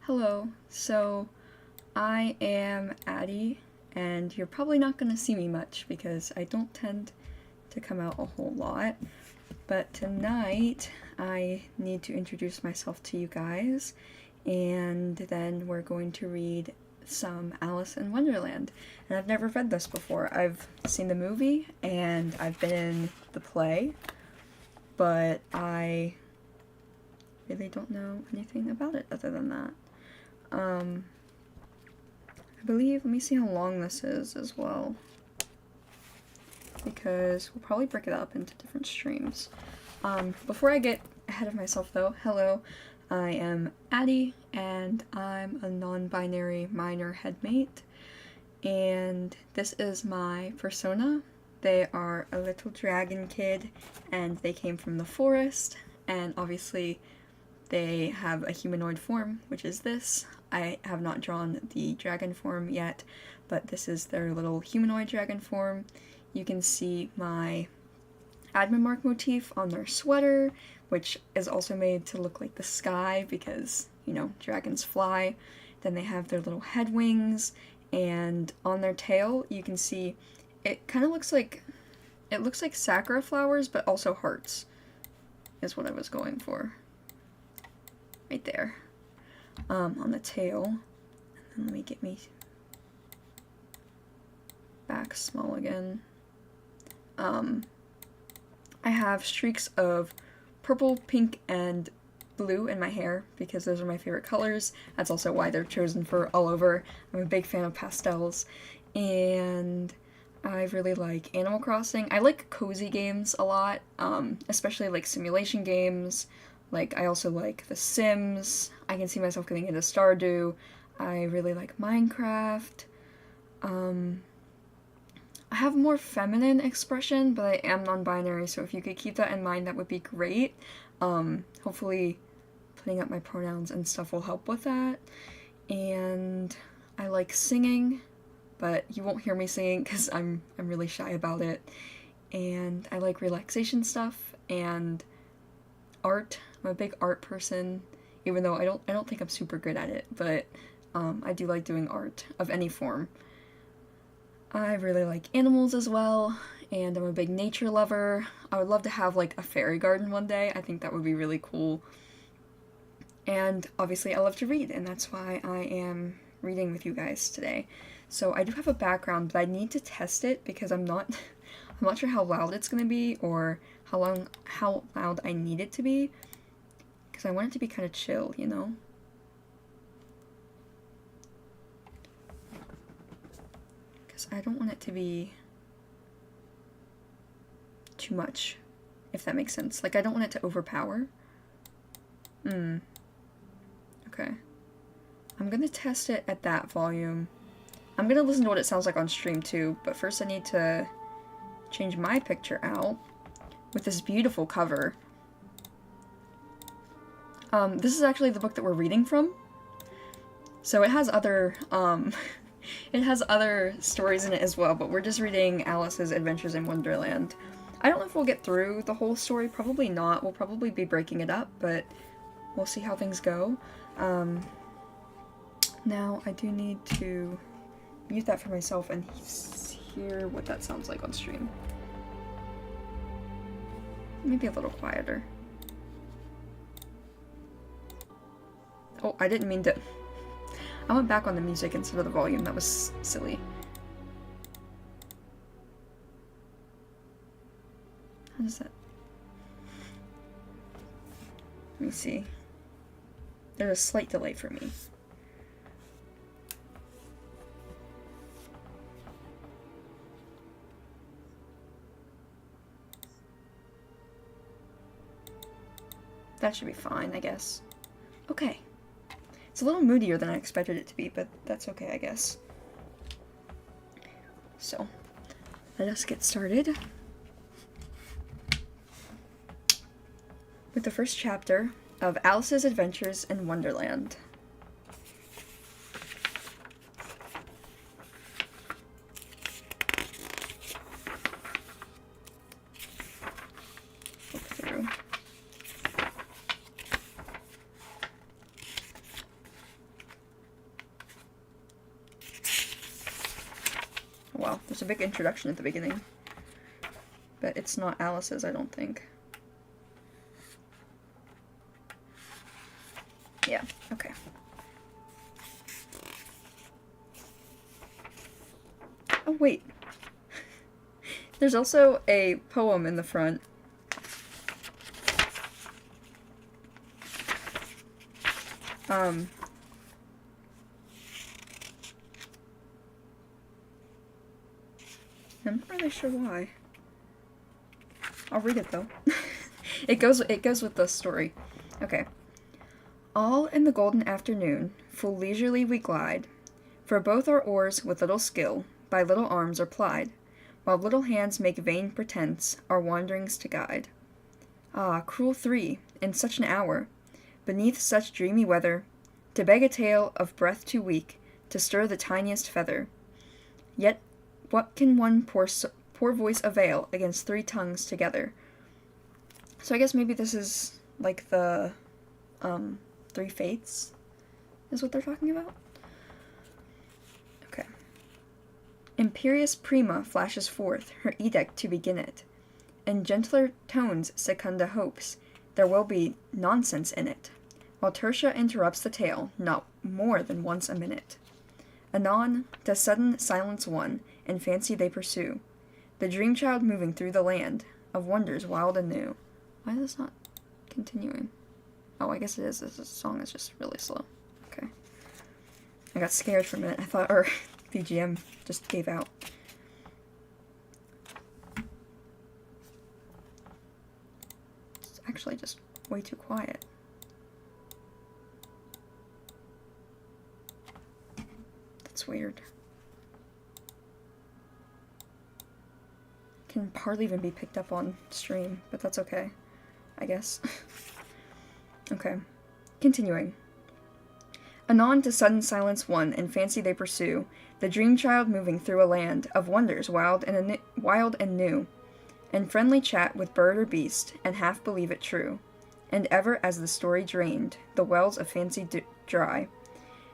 Hello, so I am Addie, and you're probably not going to see me much because I don't tend to come out a whole lot, but tonight I need to introduce myself to you guys, and then we're going to read some Alice in Wonderland. And I've never read this before. I've seen the movie, and I've been in the play, but I really don't know anything about it other than that. I believe, let me see how long this is as well, because we'll probably break it up into different streams. Before I get ahead of myself though, hello, I am Addie, and I'm a non-binary minor headmate, and this is my persona. They are a little dragon kid, and they came from the forest, and obviously they have a humanoid form, which is this. I have not drawn the dragon form yet, but this is their little humanoid dragon form. You can see my admin mark motif on their sweater, which is also made to look like the sky because, you know, dragons fly. Then they have their little head wings, and on their tail you can see it kind of looks like, it looks like sakura flowers, but also hearts is what I was going for. Right there, on the tail. And then let me get me back small again. I have streaks of purple, pink, and blue in my hair because those are my favorite colors. That's also why they're chosen for all over. I'm a big fan of pastels, and I really like Animal Crossing. I like cozy games a lot, especially like simulation games. Like, I also like The Sims. I can see myself getting into Stardew. I really like Minecraft. I have more feminine expression, but I am non-binary, so if you could keep that in mind, that would be great. Hopefully putting up my pronouns and stuff will help with that. And I like singing, but you won't hear me singing because I'm really shy about it. And I like relaxation stuff and art. I'm a big art person, even though I don't think I'm super good at it, but I do like doing art of any form. I really like animals as well, and I'm a big nature lover. I would love to have like a fairy garden one day. I think that would be really cool. And obviously I love to read, and that's why I am reading with you guys today. So I do have a background, but I need to test it because I'm not sure how loud it's going to be or how loud I need it to be, because I want it to be kind of chill, you know? Because I don't want it to be too much, if that makes sense. Like, I don't want it to overpower. Okay. I'm gonna test it at that volume. I'm gonna listen to what it sounds like on stream too, but first I need to change my picture out with this beautiful cover. This is actually the book that we're reading from. So it has other, it has other stories in it as well, but we're just reading Alice's Adventures in Wonderland. I don't know if we'll get through the whole story, probably not. We'll probably be breaking it up, but we'll see how things go. Now I do need to mute that for myself and hear what that sounds like on stream. Maybe a little quieter. Oh, I didn't mean to. I went back on the music instead of the volume. That was silly. How does that? Let me see. There's a slight delay for me. That should be fine, I guess. Okay. It's a little moodier than I expected it to be, but that's okay, I guess. So, let us get started with the first chapter of Alice's Adventures in Wonderland. Look through. Wow, there's a big introduction at the beginning. But it's not Alice's, I don't think. Yeah, okay. Oh, wait. There's also a poem in the front. I'm not really sure why. I'll read it though. It goes with the story. Okay. All in the golden afternoon, full leisurely we glide, for both our oars with little skill, by little arms are plied, while little hands make vain pretense our wanderings to guide. Ah, cruel three, in such an hour, beneath such dreamy weather, to beg a tale of breath too weak to stir the tiniest feather. Yet what can one poor voice avail against three tongues together? So I guess maybe this is like the three fates is what they're talking about. Okay. Imperious Prima flashes forth her edict to begin it. In gentler tones Secunda hopes there will be nonsense in it, while Tertia interrupts the tale not more than once a minute. Anon, to sudden silence one, in fancy they pursue, the dream child moving through the land of wonders wild and new. Why is this not continuing? Oh, I guess it is. This song is just really slow. Okay. I got scared for a minute. I thought our BGM just gave out. It's actually just way too quiet. That's weird. Can hardly even be picked up on stream, but that's okay, I guess. Okay, continuing. Anon to sudden silence one, in fancy they pursue, the dream child moving through a land of wonders wild and new, and friendly chat with bird or beast, and half believe it true, and ever as the story drained the wells of fancy dry,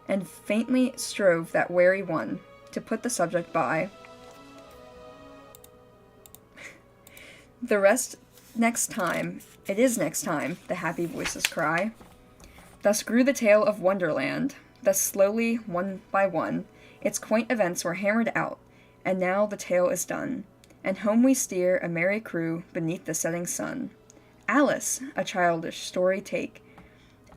and faintly strove that wary one to put the subject by. The rest next time, it is next time, the happy voices cry. Thus grew the tale of Wonderland, thus slowly, one by one, its quaint events were hammered out, and now the tale is done, and home we steer a merry crew beneath the setting sun. Alice, a childish story take,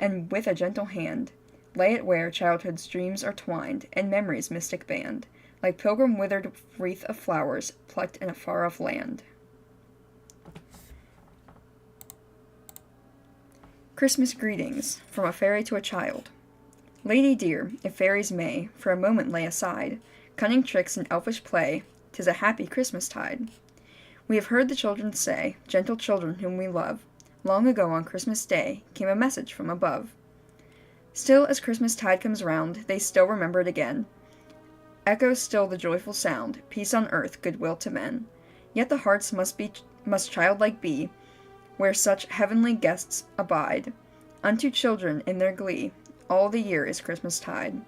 and with a gentle hand, lay it where childhood's dreams are twined in memory's mystic band, like pilgrim withered wreath of flowers plucked in a far-off land. Christmas greetings, from a fairy to a child. Lady dear, if fairies may, for a moment lay aside cunning tricks and elfish play, 'tis a happy Christmas-tide. We have heard the children say, gentle children whom we love, long ago on Christmas Day came a message from above. Still, as Christmas-tide comes round, they still remember it again. Echoes still the joyful sound, peace on earth, goodwill to men. Yet the hearts must childlike be, where such heavenly guests abide. Unto children in their glee, all the year is Christmas-tide.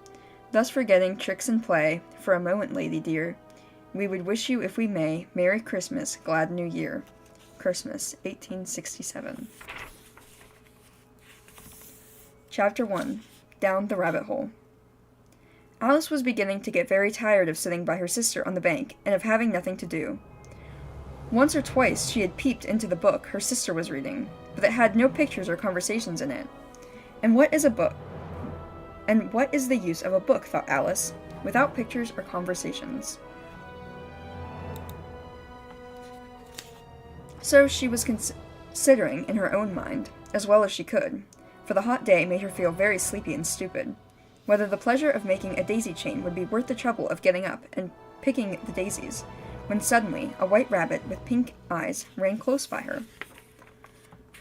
Thus forgetting tricks and play, for a moment, lady dear, we would wish you, if we may, Merry Christmas, glad New Year. Christmas, 1867. Chapter 1. Down the Rabbit Hole. Alice was beginning to get very tired of sitting by her sister on the bank, and of having nothing to do. Once or twice she had peeped into the book her sister was reading, but it had no pictures or conversations in it. And what is a book? And what is the use of a book, thought Alice, without pictures or conversations? So she was considering in her own mind, as well as she could, for the hot day made her feel very sleepy and stupid, whether the pleasure of making a daisy chain would be worth the trouble of getting up and picking the daisies, when suddenly a white rabbit with pink eyes ran close by her.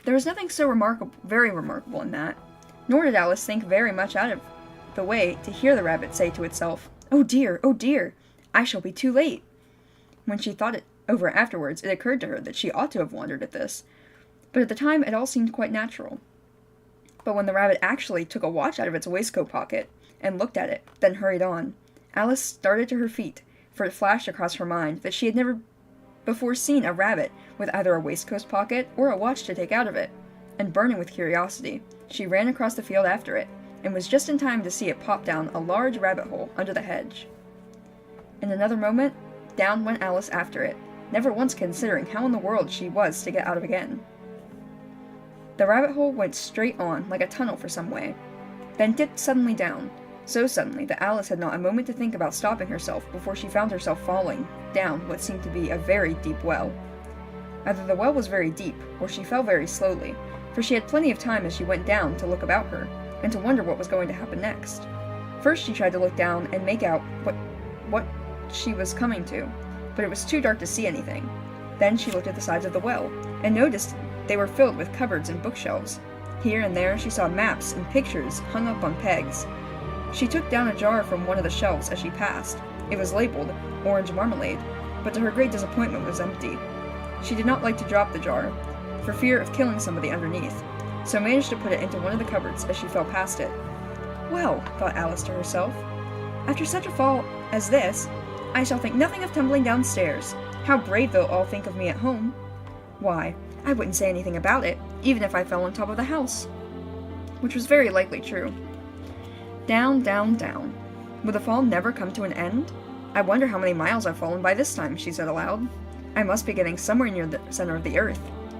There was nothing so very remarkable in that, nor did Alice think very much out of the way to hear the rabbit say to itself, oh dear, I shall be too late." When she thought it over afterwards, it occurred to her that she ought to have wondered at this, but at the time it all seemed quite natural. But when the rabbit actually took a watch out of its waistcoat pocket, and looked at it, then hurried on, Alice started to her feet, for it flashed across her mind that she had never before seen a rabbit with either a waistcoat pocket or a watch to take out of it, and burning with curiosity, she ran across the field after it, and was just in time to see it pop down a large rabbit hole under the hedge. In another moment, down went Alice after it, never once considering how in the world she was to get out of again. The rabbit hole went straight on, like a tunnel for some way, then dipped suddenly down, so suddenly that Alice had not a moment to think about stopping herself before she found herself falling down what seemed to be a very deep well. Either the well was very deep, or she fell very slowly, for she had plenty of time as she went down to look about her, and to wonder what was going to happen next. First she tried to look down and make out what she was coming to, but it was too dark to see anything. Then she looked at the sides of the well, and noticed they were filled with cupboards and bookshelves. Here and there she saw maps and pictures hung up on pegs. She took down a jar from one of the shelves as she passed. It was labeled orange marmalade, but to her great disappointment was empty. She did not like to drop the jar, for fear of killing somebody underneath, so managed to put it into one of the cupboards as she fell past it. Well, thought Alice to herself, after such a fall as this, I shall think nothing of tumbling downstairs. How brave they'll all think of me at home. Why, I wouldn't say anything about it, even if I fell on top of the house. Which was very likely true. Down, down, down. Would the fall never come to an end? I wonder how many miles I've fallen by this time, she said aloud. I must be getting somewhere near the center of the earth.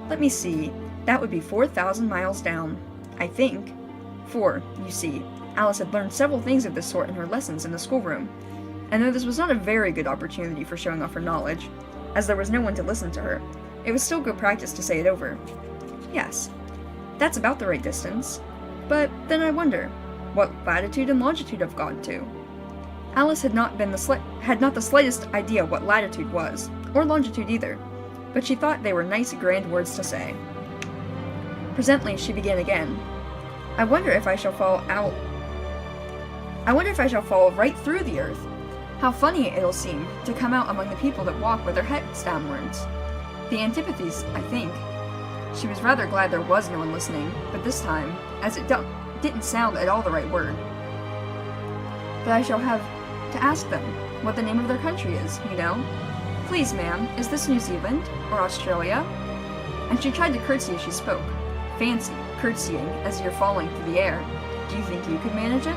Let me see. That would be 4,000 miles down, I think. For, you see, Alice had learned several things of this sort in her lessons in the schoolroom, and though this was not a very good opportunity for showing off her knowledge, as there was no one to listen to her, it was still good practice to say it over. Yes, that's about the right distance. But then I wonder, what latitude and longitude have gone to? Alice had not the slightest idea what latitude was, or longitude either, but she thought they were nice, grand words to say. Presently she began again. I wonder if I shall fall right through the earth. How funny it'll seem to come out among the people that walk with their heads downwards. The antipathies, I think. She was rather glad there was no one listening, but this time, as it didn't sound at all the right word. But I shall have to ask them what the name of their country is, you know. Please, ma'am, is this New Zealand or Australia? And she tried to curtsy as she spoke. Fancy, curtsying as you're falling through the air. Do you think you could manage it?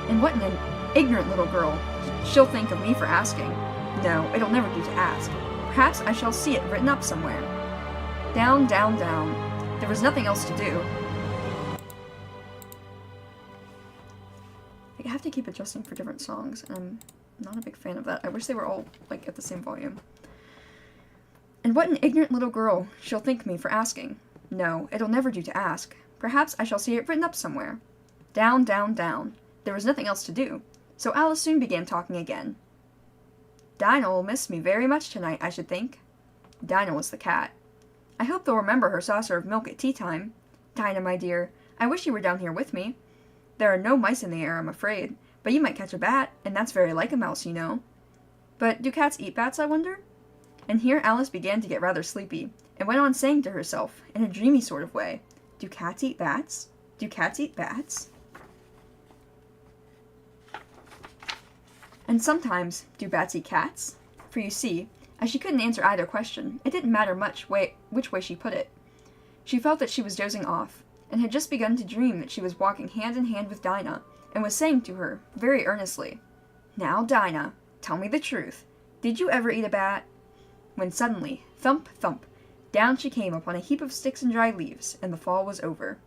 And what an ignorant little girl. She'll think of me for asking. No, it'll never do to ask. Perhaps I shall see it written up somewhere. Down, down, down. There was nothing else to do. I have to keep adjusting for different songs, and I'm not a big fan of that. I wish they were all, like, at the same volume. And what an ignorant little girl. She'll think me for asking. No, it'll never do to ask. Perhaps I shall see it written up somewhere. Down, down, down. There was nothing else to do, so Alice soon began talking again. Dinah will miss me very much tonight, I should think. Dinah was the cat. I hope they'll remember her saucer of milk at tea time. Dinah, my dear, I wish you were down here with me. There are no mice in the air, I'm afraid, but you might catch a bat, and that's very like a mouse, you know. But do cats eat bats, I wonder? And here Alice began to get rather sleepy, and went on saying to herself, in a dreamy sort of way, Do cats eat bats? Do cats eat bats? And sometimes, do bats eat cats? For you see, as she couldn't answer either question, it didn't matter much which way she put it. She felt that she was dozing off, and had just begun to dream that she was walking hand in hand with Dinah, and was saying to her, very earnestly, Now, Dinah, tell me the truth. Did you ever eat a bat? When suddenly, thump, thump, down she came upon a heap of sticks and dry leaves, and the fall was over.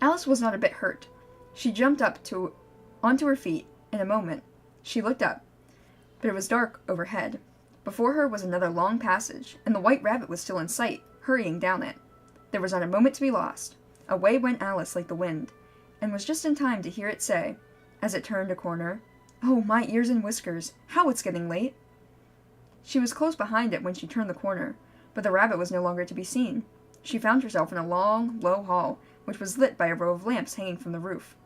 Alice was not a bit hurt. She jumped up onto her feet in a moment. She looked up, but it was dark overhead. Before her was another long passage, and the white rabbit was still in sight, hurrying down it. There was not a moment to be lost. Away went Alice like the wind, and was just in time to hear it say, as it turned a corner, Oh, my ears and whiskers, how it's getting late! She was close behind it when she turned the corner, but the rabbit was no longer to be seen. She found herself in a long, low hall, which was lit by a row of lamps hanging from the roof.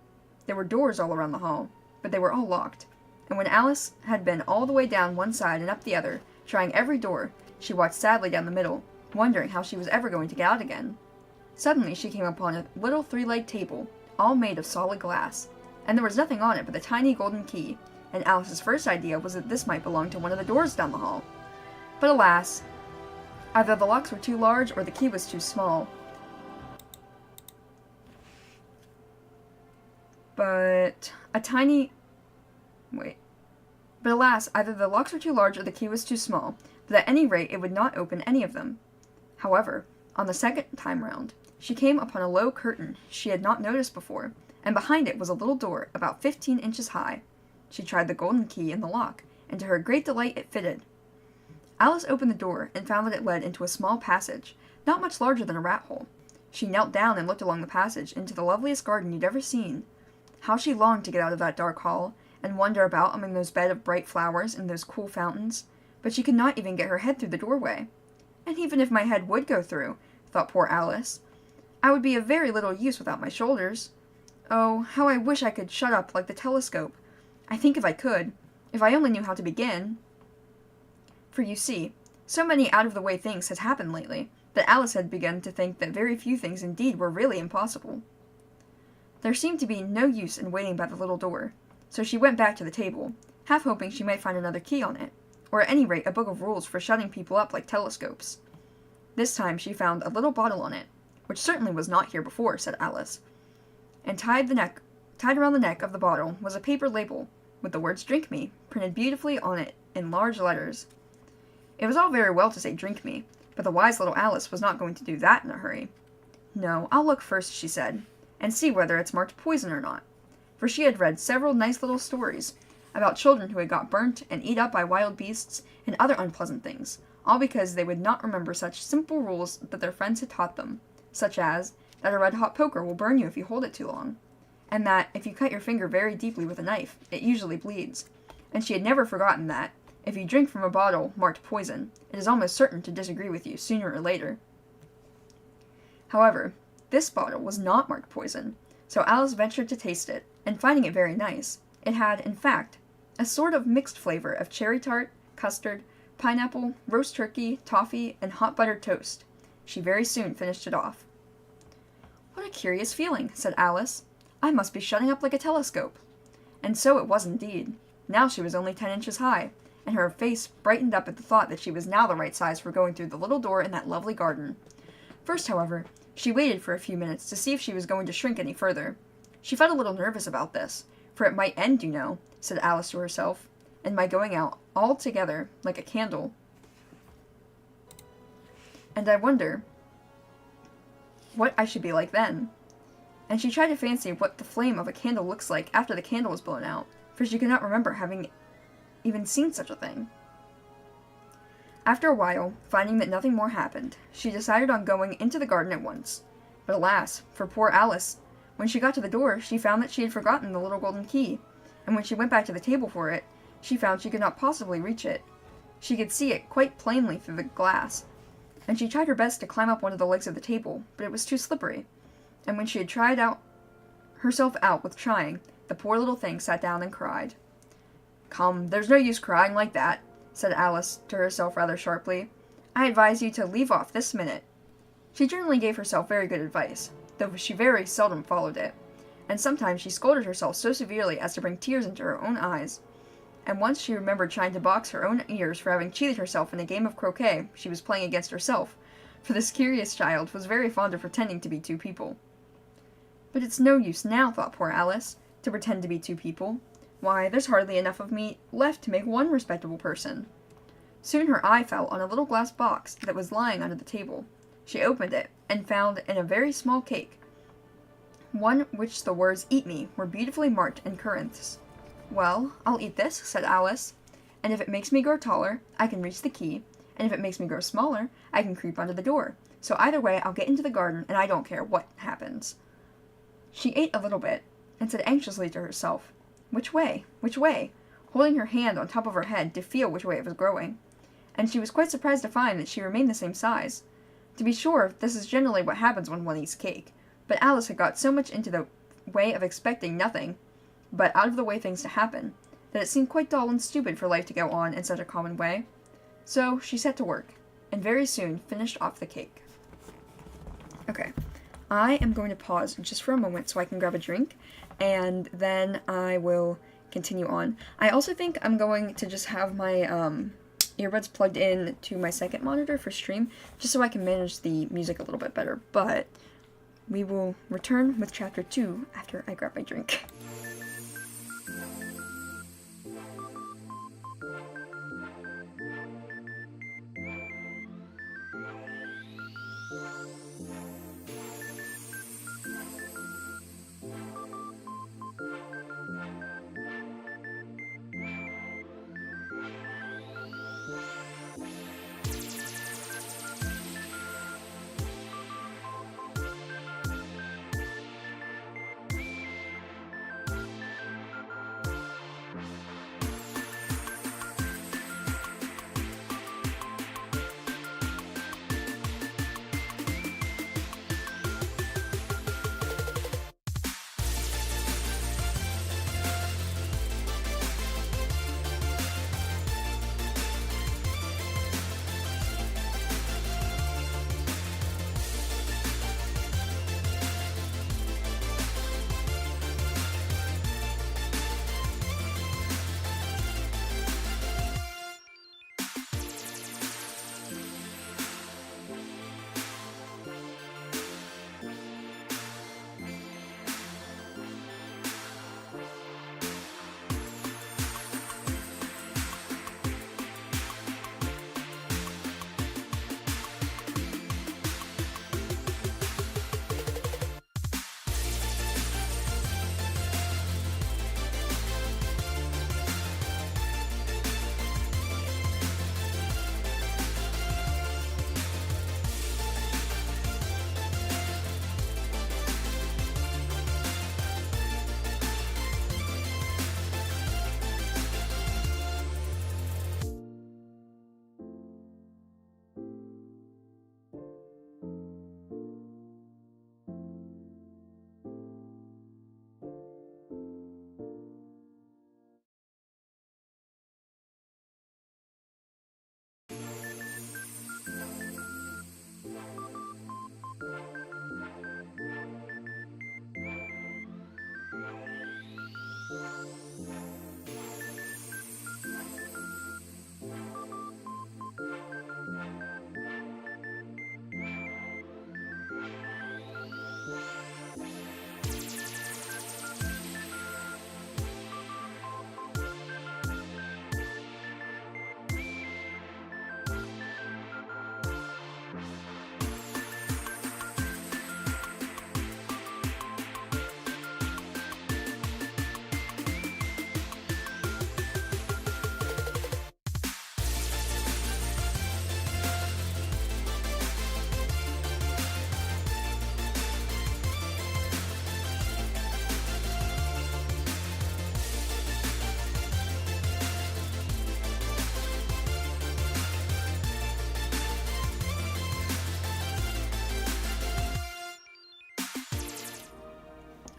There were doors all around the hall, but they were all locked, and when Alice had been all the way down one side and up the other, trying every door, she watched sadly down the middle, wondering how she was ever going to get out again. Suddenly she came upon a little three-legged table, all made of solid glass, and there was nothing on it but the tiny golden key, and Alice's first idea was that this might belong to one of the doors down the hall. But alas, either the locks were too large or the key was too small. But alas, either the locks were too large or the key was too small, but at any rate it would not open any of them. However, on the second time round, she came upon a low curtain she had not noticed before, and behind it was a little door about 15 inches high. She tried the golden key in the lock, and to her great delight it fitted. Alice opened the door and found that it led into a small passage, not much larger than a rat hole. She knelt down and looked along the passage into the loveliest garden you'd ever seen. How she longed to get out of that dark hall, and wander about among those beds of bright flowers and those cool fountains, but she could not even get her head through the doorway. And even if my head would go through, thought poor Alice, I would be of very little use without my shoulders. Oh, how I wish I could shut up like the telescope. I think if I could, if I only knew how to begin. For you see, so many out-of-the-way things had happened lately, that Alice had begun to think that very few things indeed were really impossible. There seemed to be no use in waiting by the little door, so she went back to the table, half hoping she might find another key on it, or at any rate a book of rules for shutting people up like telescopes. This time she found a little bottle on it, which certainly was not here before, said Alice, and tied around the neck of the bottle was a paper label, with the words "Drink Me" printed beautifully on it in large letters. It was all very well to say "Drink Me," but the wise little Alice was not going to do that in a hurry. No, I'll look first, she said, and see whether it's marked poison or not, for she had read several nice little stories about children who had got burnt and eat up by wild beasts and other unpleasant things, all because they would not remember such simple rules that their friends had taught them, such as that a red-hot poker will burn you if you hold it too long, and that if you cut your finger very deeply with a knife, it usually bleeds, and she had never forgotten that, if you drink from a bottle marked poison, it is almost certain to disagree with you sooner or later. However, this bottle was not marked poison, so Alice ventured to taste it, and finding it very nice, it had, in fact, a sort of mixed flavor of cherry tart, custard, pineapple, roast turkey, toffee, and hot buttered toast. She very soon finished it off. What a curious feeling, said Alice. I must be shutting up like a telescope. And so it was indeed. Now she was only 10 inches high, and her face brightened up at the thought that she was now the right size for going through the little door in that lovely garden. First, however, she waited for a few minutes to see if she was going to shrink any further. She felt a little nervous about this, for it might end, you know, said Alice to herself, in my going out altogether like a candle. And I wonder what I should be like then. And she tried to fancy what the flame of a candle looks like after the candle was blown out, for she could not remember having even seen such a thing. After a while, finding that nothing more happened, she decided on going into the garden at once. But alas, for poor Alice, when she got to the door, she found that she had forgotten the little golden key, and when she went back to the table for it, she found she could not possibly reach it. She could see it quite plainly through the glass, and she tried her best to climb up one of the legs of the table, but it was too slippery, and when she had tried herself out with trying, the poor little thing sat down and cried. Come, there's no use crying like that, said Alice to herself rather sharply. I advise you to leave off this minute. She generally gave herself very good advice, though she very seldom followed it, and sometimes she scolded herself so severely as to bring tears into her own eyes. And once she remembered trying to box her own ears for having cheated herself in a game of croquet she was playing against herself, for this curious child was very fond of pretending to be two people. But it's no use now, thought poor Alice, to pretend to be two people. Why, there's hardly enough of me left to make one respectable person. Soon her eye fell on a little glass box that was lying under the table. She opened it, and found in a very small cake, one which the words "Eat Me" were beautifully marked in currants. Well, I'll eat this, said Alice, and if it makes me grow taller, I can reach the key, and if it makes me grow smaller, I can creep under the door. So either way, I'll get into the garden, and I don't care what happens. She ate a little bit, and said anxiously to herself, Which way? Which way? Holding her hand on top of her head to feel which way it was growing. And she was quite surprised to find that she remained the same size. To be sure, this is generally what happens when one eats cake, but Alice had got so much into the way of expecting nothing but out-of-the-way things to happen, that it seemed quite dull and stupid for life to go on in such a common way. So she set to work, and very soon finished off the cake. Okay, I am going to pause just for a moment so I can grab a drink, and then I will continue on. I also think I'm going to just have my earbuds plugged in to my second monitor for stream, just so I can manage the music a little bit better, but we will return with chapter 2 after I grab my drink.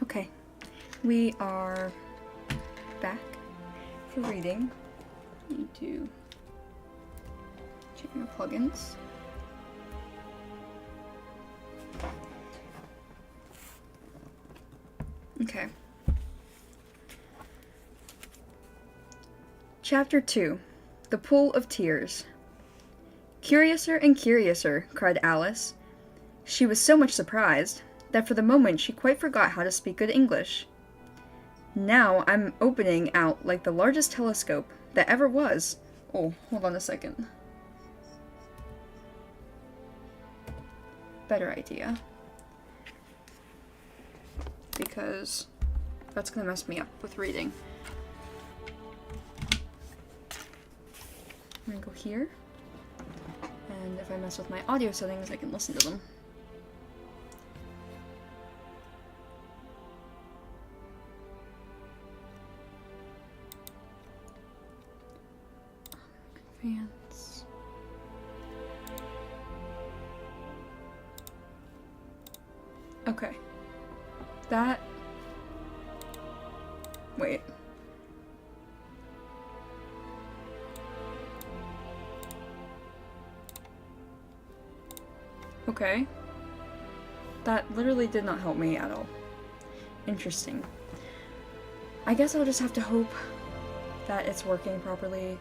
Okay, we are back for reading. Need to check my plugins. Okay. Chapter 2, The Pool of Tears. Curiouser and curiouser, cried Alice. She was so much surprised that for the moment she quite forgot how to speak good English. Now I'm opening out like the largest telescope that ever was. Oh, hold on a second. Better idea. Because that's gonna mess me up with reading. I'm gonna go here. And if I mess with my audio settings, I can listen to them. Advance. Okay. That... Wait. Okay. That literally did not help me at all. Interesting. I guess I'll just have to hope that it's working properly.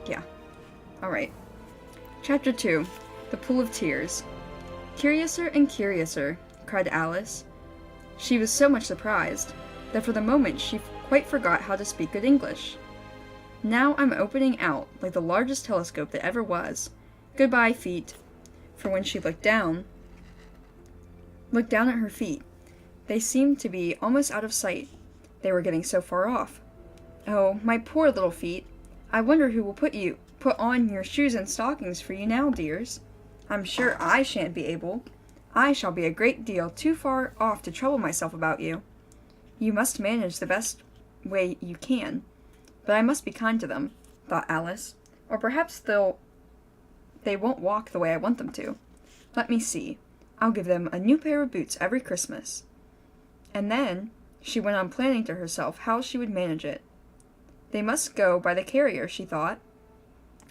Yeah. Alright. Chapter 2. The Pool of Tears. Curiouser and curiouser, cried Alice. She was so much surprised that for the moment she quite forgot how to speak good English. Now I'm opening out like the largest telescope that ever was. Goodbye, feet. For when she looked down at her feet, they seemed to be almost out of sight. They were getting so far off. Oh, my poor little feet. I wonder who will put on your shoes and stockings for you now, dears. I'm sure I shan't be able. I shall be a great deal too far off to trouble myself about you. You must manage the best way you can. But I must be kind to them, thought Alice, or perhaps they won't walk the way I want them to. Let me see. I'll give them a new pair of boots every Christmas. And then she went on planning to herself how she would manage it. They must go by the carrier, she thought.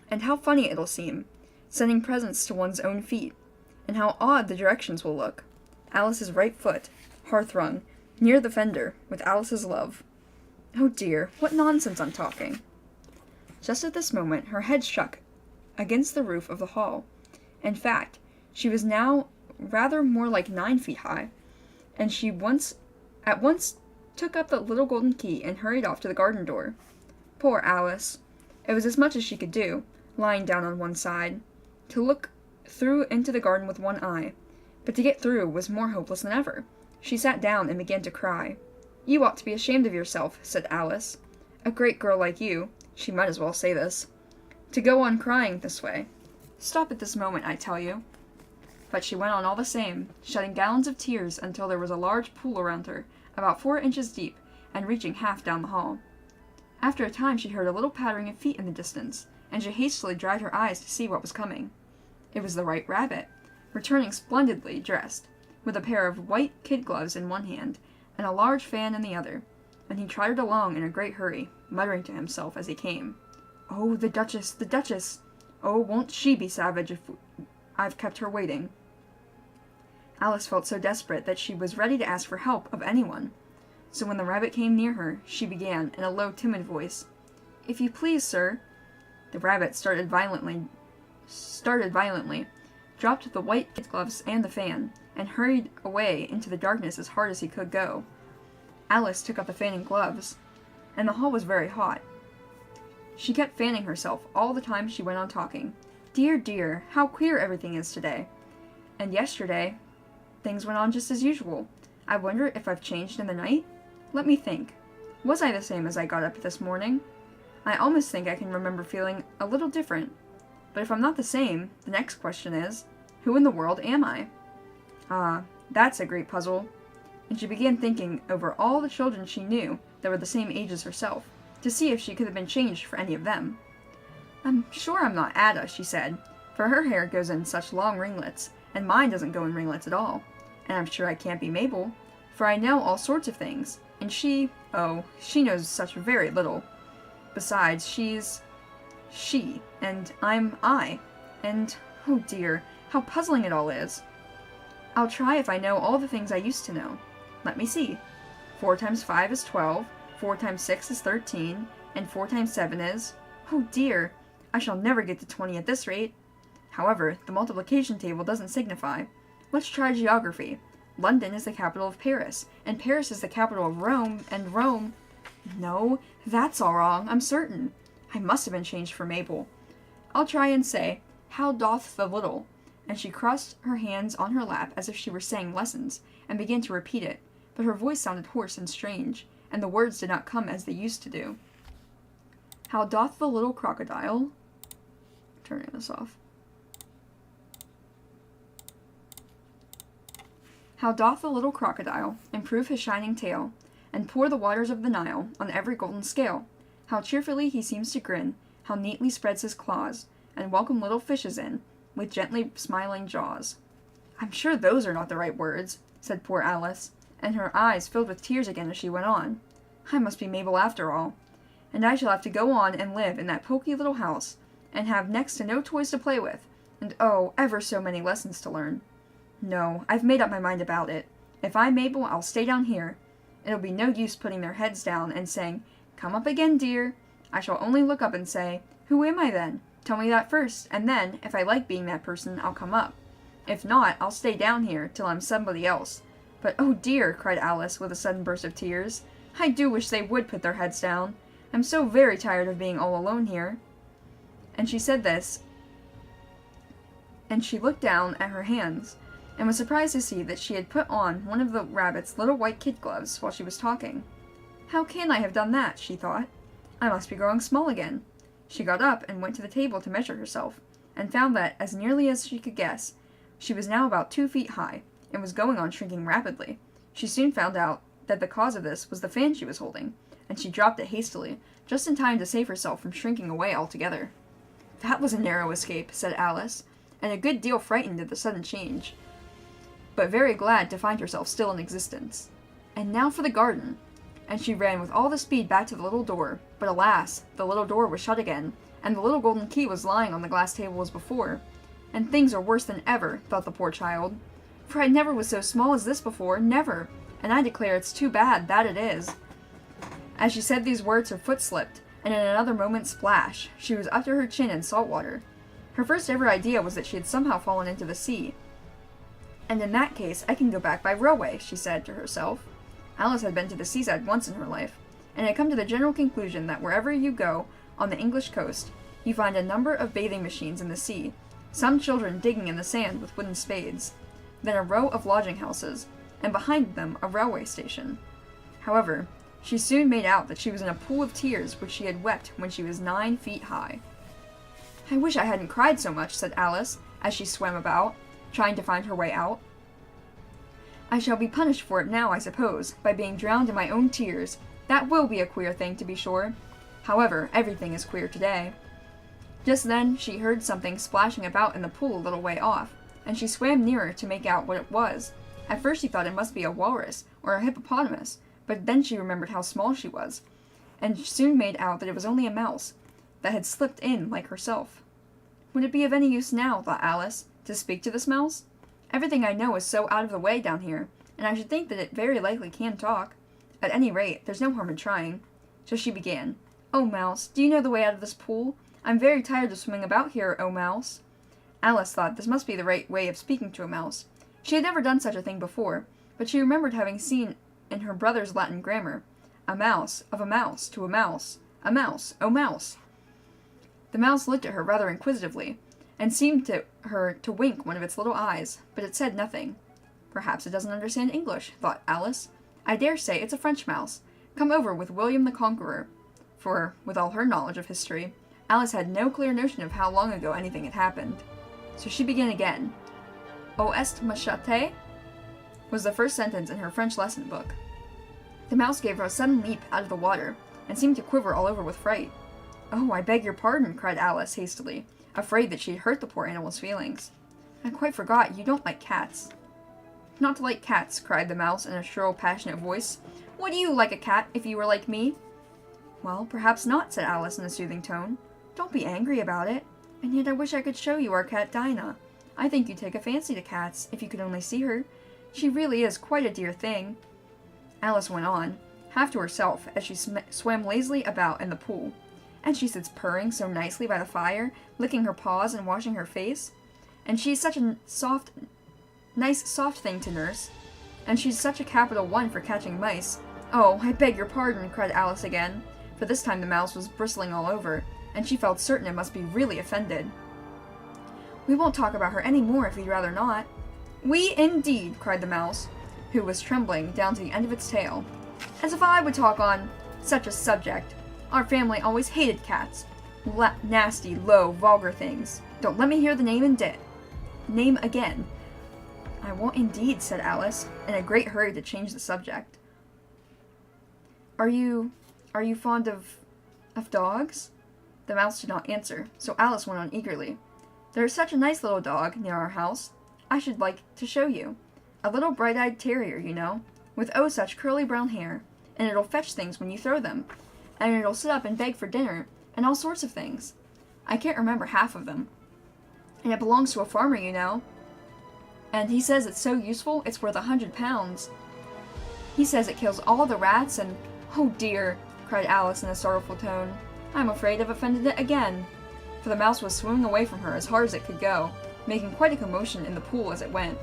And how funny it'll seem, sending presents to one's own feet, and how odd the directions will look. Alice's right foot, hearth-rung, near the fender, with Alice's love. Oh dear, what nonsense I'm talking. Just at this moment, her head struck against the roof of the hall. In fact, she was now rather more like 9 feet high, and she at once took up the little golden key and hurried off to the garden door. Poor Alice! It was as much as she could do, lying down on one side, to look through into the garden with one eye, but to get through was more hopeless than ever. She sat down and began to cry. You ought to be ashamed of yourself, said Alice. A great girl like you, she might as well say this, to go on crying this way. Stop at this moment, I tell you. But she went on all the same, shedding gallons of tears until there was a large pool around her, about 4 inches deep, and reaching half down the hall. After a time she heard a little pattering of feet in the distance, and she hastily dried her eyes to see what was coming. It was the White Rabbit, returning splendidly dressed, with a pair of white kid gloves in one hand, and a large fan in the other, and he trotted along in a great hurry, muttering to himself as he came, Oh, the Duchess, the Duchess! Oh, won't she be savage if I've kept her waiting? Alice felt so desperate that she was ready to ask for help of anyone. So when the rabbit came near her, she began, in a low, timid voice, If you please, sir. The rabbit started violently, dropped the white kid gloves and the fan, and hurried away into the darkness as hard as he could go. Alice took up the fan and gloves, and the hall was very hot. She kept fanning herself all the time she went on talking. Dear, dear, how queer everything is today. And yesterday, things went on just as usual. I wonder if I've changed in the night? Let me think. Was I the same as I got up this morning? I almost think I can remember feeling a little different. But if I'm not the same, the next question is, who in the world am I? Ah, that's a great puzzle. And she began thinking over all the children she knew that were the same age as herself, to see if she could have been changed for any of them. I'm sure I'm not Ada, she said, for her hair goes in such long ringlets, and mine doesn't go in ringlets at all. And I'm sure I can't be Mabel, for I know all sorts of things, and she knows such very little. Besides, she's she, and I'm I, and, oh dear, how puzzling it all is. I'll try if I know all the things I used to know. Let me see. 4 times 5 is 12, 4 times 6 is 13, and 4 times 7 is... Oh dear, I shall never get to 20 at this rate. However, the multiplication table doesn't signify. Let's try geography. London is the capital of Paris, and Paris is the capital of Rome, and Rome... No, that's all wrong, I'm certain. I must have been changed for Mabel. I'll try and say, How doth the little? And she crossed her hands on her lap as if she were saying lessons, and began to repeat it, but her voice sounded hoarse and strange, and the words did not come as they used to do. How doth the little crocodile... Turning this off. How doth the little crocodile improve his shining tail, and pour the waters of the Nile on every golden scale? How cheerfully he seems to grin, how neatly spreads his claws, and welcome little fishes in, with gently smiling jaws. I'm sure those are not the right words, said poor Alice, and her eyes filled with tears again as she went on. I must be Mabel after all, and I shall have to go on and live in that poky little house, and have next to no toys to play with, and oh, ever so many lessons to learn. No, I've made up my mind about it. If I'm able, I'll stay down here. It'll be no use putting their heads down and saying, 'Come up again, dear.' I shall only look up and say, 'Who am I then? Tell me that first, and then, if I like being that person, I'll come up. If not, I'll stay down here till I'm somebody else.' But oh dear," cried Alice with a sudden burst of tears, "I do wish they would put their heads down. I'm so very tired of being all alone here." And she said this, and she looked down at her hands, and was surprised to see that she had put on one of the rabbit's little white kid gloves while she was talking. "How can I have done that?" she thought. "I must be growing small again." She got up and went to the table to measure herself, and found that, as nearly as she could guess, she was now about 2 feet high, and was going on shrinking rapidly. She soon found out that the cause of this was the fan she was holding, and she dropped it hastily, just in time to save herself from shrinking away altogether. "That was a narrow escape," said Alice, and a good deal frightened at the sudden change, but very glad to find herself still in existence. "And now for the garden." And she ran with all the speed back to the little door, but alas, the little door was shut again, and the little golden key was lying on the glass table as before. And things are worse than ever, thought the poor child. For I never was so small as this before, never, and I declare it's too bad, that it is. As she said these words, her foot slipped, and in another moment, splash, she was up to her chin in salt water. Her first ever idea was that she had somehow fallen into the sea. "And in that case, I can go back by railway," she said to herself. Alice had been to the seaside once in her life, and had come to the general conclusion that wherever you go on the English coast, you find a number of bathing machines in the sea, some children digging in the sand with wooden spades, then a row of lodging houses, and behind them a railway station. However, she soon made out that she was in a pool of tears which she had wept when she was 9 feet high. "I wish I hadn't cried so much," said Alice, as she swam about, trying to find her way out. "I shall be punished for it now, I suppose, by being drowned in my own tears. That will be a queer thing, to be sure. However, everything is queer today." Just then she heard something splashing about in the pool a little way off, and she swam nearer to make out what it was. At first she thought it must be a walrus or a hippopotamus, but then she remembered how small she was, and soon made out that it was only a mouse that had slipped in like herself. "Would it be of any use now," thought Alice, "to speak to this mouse? Everything I know is so out of the way down here, and I should think that it very likely can talk. At any rate, there's no harm in trying." So she began, "Oh, mouse, do you know the way out of this pool? I'm very tired of swimming about here, oh, mouse." Alice thought this must be the right way of speaking to a mouse. She had never done such a thing before, but she remembered having seen in her brother's Latin grammar, "A mouse, of a mouse, to a mouse, oh mouse." The mouse looked at her rather inquisitively, and seemed to her to wink one of its little eyes, but it said nothing. "Perhaps it doesn't understand English," thought Alice. "I dare say it's a French mouse, come over with William the Conqueror," for, with all her knowledge of history, Alice had no clear notion of how long ago anything had happened. So she began again. "O est machete?" was the first sentence in her French lesson book. The mouse gave her a sudden leap out of the water, and seemed to quiver all over with fright. "Oh, I beg your pardon," cried Alice hastily, afraid that she had hurt the poor animal's feelings. "I quite forgot you don't like cats." "Not to like cats," cried the mouse in a shrill, passionate voice. "Would you like a cat if you were like me?" "Well, perhaps not," said Alice in a soothing tone. "Don't be angry about it. And yet I wish I could show you our cat Dinah. I think you'd take a fancy to cats, if you could only see her. She really is quite a dear thing." Alice went on, half to herself, as she swam lazily about in the pool. "And she sits purring so nicely by the fire, licking her paws and washing her face. And she's such a nice soft thing to nurse. And she's such a capital one for catching mice. Oh, I beg your pardon," cried Alice again, for this time the mouse was bristling all over, and she felt certain it must be really offended. "We won't talk about her any more if you'd rather not." "We, indeed," cried the mouse, who was trembling down to the end of its tail. "As if I would talk on such a subject. Our family always hated cats. Nasty, low, vulgar things. Don't let me hear the name again." "I won't indeed," said Alice, in a great hurry to change the subject. Are you fond of dogs?" The mouse did not answer, so Alice went on eagerly. "There is such a nice little dog near our house. I should like to show you. A little bright-eyed terrier, you know, with oh such curly brown hair, and it'll fetch things when you throw them, and it'll sit up and beg for dinner, and all sorts of things. I can't remember half of them. And it belongs to a farmer, you know." And he says it's so useful, it's worth 100 pounds. He says it kills all the rats and... Oh dear, cried Alice in a sorrowful tone. I'm afraid I've offended it again. For the mouse was swimming away from her as hard as it could go, making quite a commotion in the pool as it went.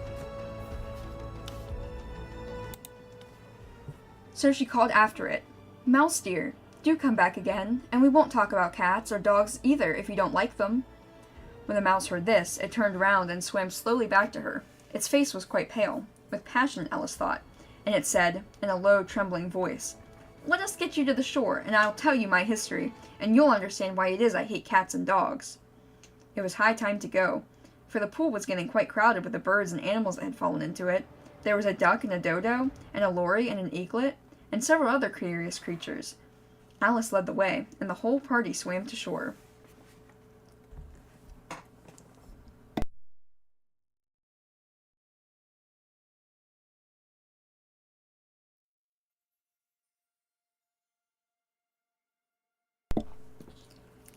So she called after it, Mouse dear, do come back again, and we won't talk about cats or dogs either if you don't like them. When the mouse heard this, it turned round and swam slowly back to her. Its face was quite pale, with passion, Alice thought, and it said, in a low, trembling voice, Let us get you to the shore, and I'll tell you my history, and you'll understand why it is I hate cats and dogs. It was high time to go, for the pool was getting quite crowded with the birds and animals that had fallen into it. There was a duck and a dodo, and a lory and an eaglet, and several other curious creatures. Alice led the way, and the whole party swam to shore.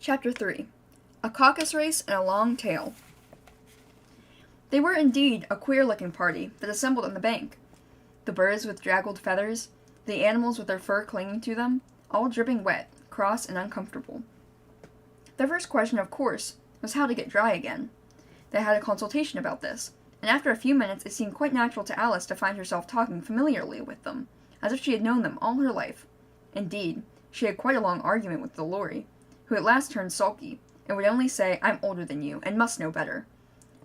Chapter 3. A Caucus Race and a Long Tail. They were indeed a queer-looking party that assembled on the bank. The birds with draggled feathers, the animals with their fur clinging to them, all dripping wet, cross, and uncomfortable. Their first question, of course, was how to get dry again. They had a consultation about this, and after a few minutes it seemed quite natural to Alice to find herself talking familiarly with them, as if she had known them all her life. Indeed, she had quite a long argument with the lory, who at last turned sulky, and would only say, I'm older than you, and must know better.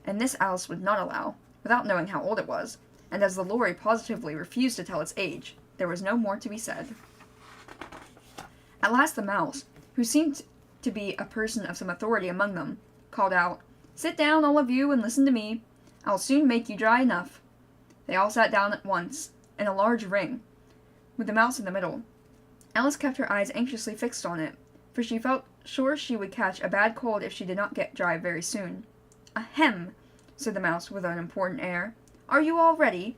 And this Alice would not allow, without knowing how old it was, and as the lory positively refused to tell its age, there was no more to be said. At last the mouse, who seemed to be a person of some authority among them, called out, Sit down, all of you, and listen to me. I'll soon make you dry enough. They all sat down at once, in a large ring, with the mouse in the middle. Alice kept her eyes anxiously fixed on it, for she felt sure she would catch a bad cold if she did not get dry very soon. Ahem, said the mouse with an important air. Are you all ready?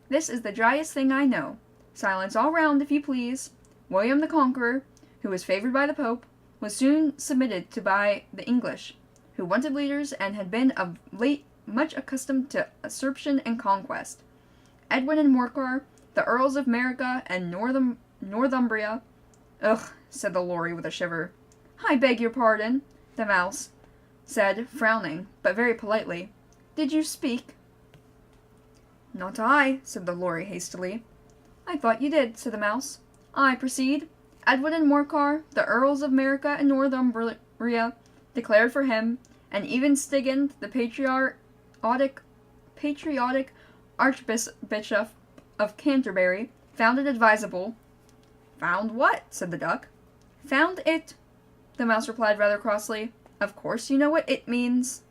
This is the driest thing I know. Silence all round, if you please. William the Conqueror, who was favored by the Pope, was soon submitted to by the English, who wanted leaders and had been of late much accustomed to usurpation and conquest. Edwin and Morcar, the Earls of America and Northumbria. Ugh, said the lory with a shiver. I beg your pardon, the mouse said, frowning, but very politely. Did you speak? Not I, said the lory hastily. I thought you did, said the mouse. I proceed. Edwin and Morcar, the Earls of America and Northumbria, declared for him, and even Stigand, the patriotic Archbishop of Canterbury, found it advisable. Found what? Said the duck. Found it, the mouse replied rather crossly. Of course you know what it means.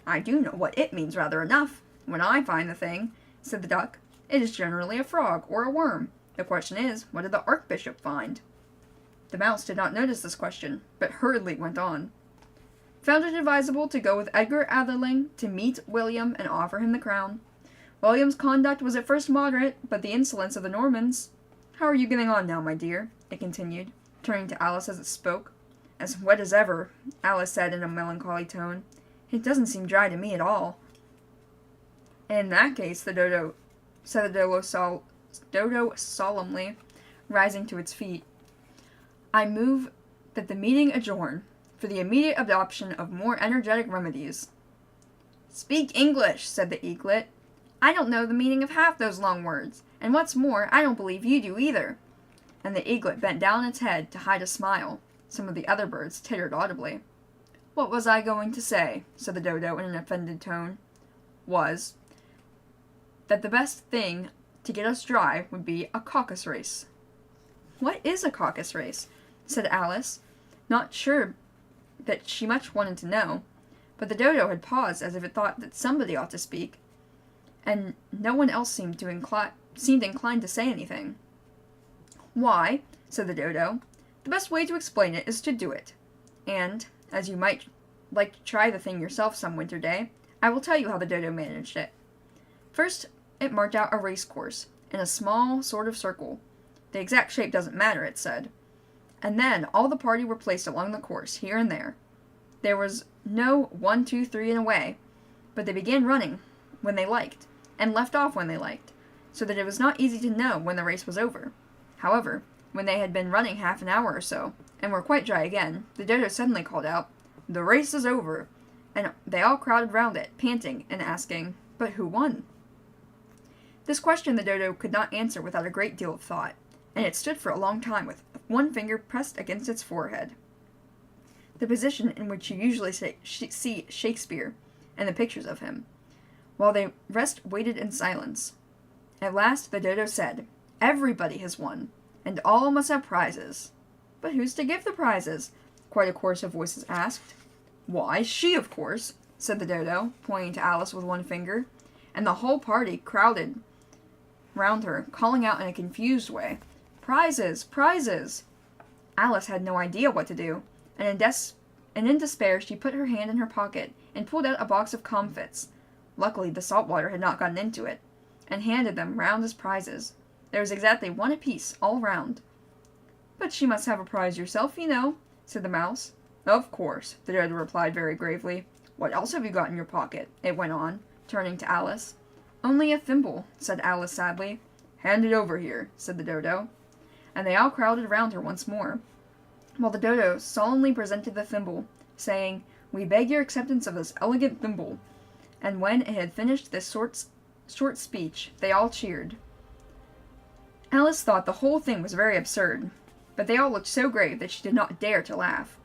I do know what it means rather enough. When I find the thing, said the duck, it is generally a frog or a worm. The question is, what did the Archbishop find? The mouse did not notice this question, but hurriedly went on. Found it advisable to go with Edgar Atherling to meet William and offer him the crown. William's conduct was at first moderate, but the insolence of the Normans... How are you getting on now, my dear? It continued, turning to Alice as it spoke. As wet as ever, Alice said in a melancholy tone. It doesn't seem dry to me at all. In that case, said the dodo solemnly, rising to its feet, I move that the meeting adjourn, for the immediate adoption of more energetic remedies. Speak English, said the eaglet. I don't know the meaning of half those long words, and what's more, I don't believe you do either. And the eaglet bent down its head to hide a smile. Some of the other birds tittered audibly. What was I going to say? Said the dodo in an offended tone. Was that the best thing to get us dry would be a caucus race. What is a caucus race? Said Alice, not sure that she much wanted to know, but the dodo had paused as if it thought that somebody ought to speak, and no one else seemed inclined to say anything. Why, said the dodo, the best way to explain it is to do it, and, as you might like to try the thing yourself some winter day, I will tell you how the dodo managed it. First, it marked out a race course, in a small sort of circle. The exact shape doesn't matter, it said. And then all the party were placed along the course, here and there. There was no 1, 2, 3 and away, but they began running when they liked, and left off when they liked, so that it was not easy to know when the race was over. However, when they had been running half an hour or so, and were quite dry again, the dodo suddenly called out, "The race is over!" And they all crowded round it, panting, and asking, "But who won?" This question the dodo could not answer without a great deal of thought, and it stood for a long time with one finger pressed against its forehead. The position in which you usually see Shakespeare and the pictures of him, while the rest waited in silence. At last the dodo said, "Everybody has won, and all must have prizes." "But who's to give the prizes?" quite a chorus of voices asked. "Why, she, of course," said the dodo, pointing to Alice with one finger, and the whole party crowded round her, calling out in a confused way, "Prizes! Prizes!" Alice had no idea what to do, and in despair she put her hand in her pocket and pulled out a box of comfits. Luckily the salt water had not gotten into it, and handed them round as prizes. There was exactly one apiece, all round. "But she must have a prize yourself, you know," said the mouse. "Of course," the dodo replied very gravely. "What else have you got in your pocket?" it went on, turning to Alice. "Only a thimble," said Alice sadly. "Hand it over here," said the dodo. And they all crowded round her once more, while the dodo solemnly presented the thimble, saying, "We beg your acceptance of this elegant thimble." And when it had finished this short speech, they all cheered. Alice thought the whole thing was very absurd, but they all looked so grave that she did not dare to laugh,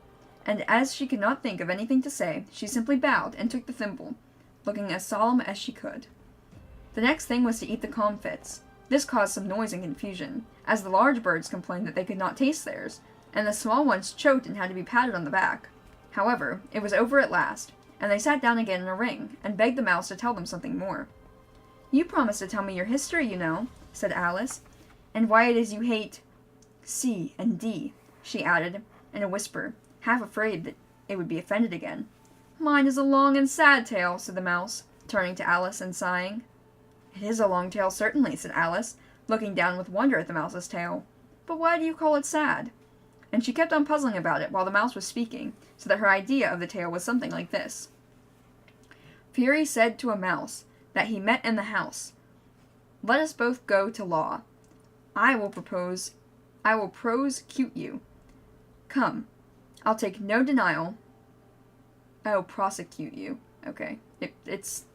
and as she could not think of anything to say, she simply bowed and took the thimble, looking as solemn as she could. The next thing was to eat the comfits. This caused some noise and confusion, as the large birds complained that they could not taste theirs, and the small ones choked and had to be patted on the back. However, it was over at last, and they sat down again in a ring, and begged the mouse to tell them something more. "You promised to tell me your history, you know," said Alice, "and why it is you hate C and D," she added, in a whisper, half afraid that it would be offended again. "Mine is a long and sad tale," said the mouse, turning to Alice and sighing. "It is a long tale, certainly," said Alice, looking down with wonder at the mouse's tail. "But why do you call it sad?" And she kept on puzzling about it while the mouse was speaking, so that her idea of the tale was something like this. Fury said to a mouse that he met in the house, "Let us both go to law. I will prosecute you. Come, I'll take no denial." Oh, prosecute you. Okay, it's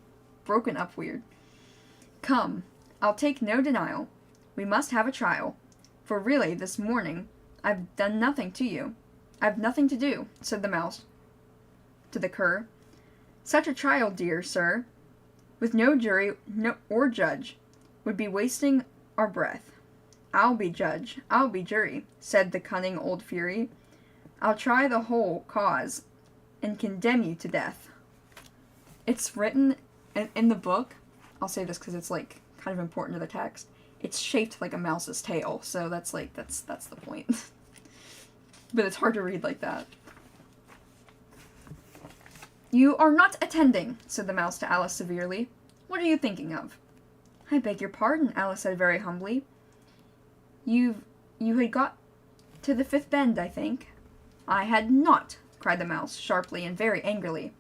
broken up weird. "Come, I'll take no denial. We must have a trial, for really this morning I've done nothing to you. I've nothing to do," said the mouse to the cur. "Such a trial, dear sir, with no jury or judge, would be wasting our breath." "I'll be judge, I'll be jury," said the cunning old Fury. "I'll try the whole cause and condemn you to death." It's written in the book. I'll say this because it's like kind of important to the text. It's shaped like a mouse's tail, so that's the point. But it's hard to read like that. "You are not attending," said the mouse to Alice severely. "What are you thinking of?" "I beg your pardon," Alice said very humbly. You had got to the fifth bend, I think." "I had not," cried the mouse, sharply and very angrily.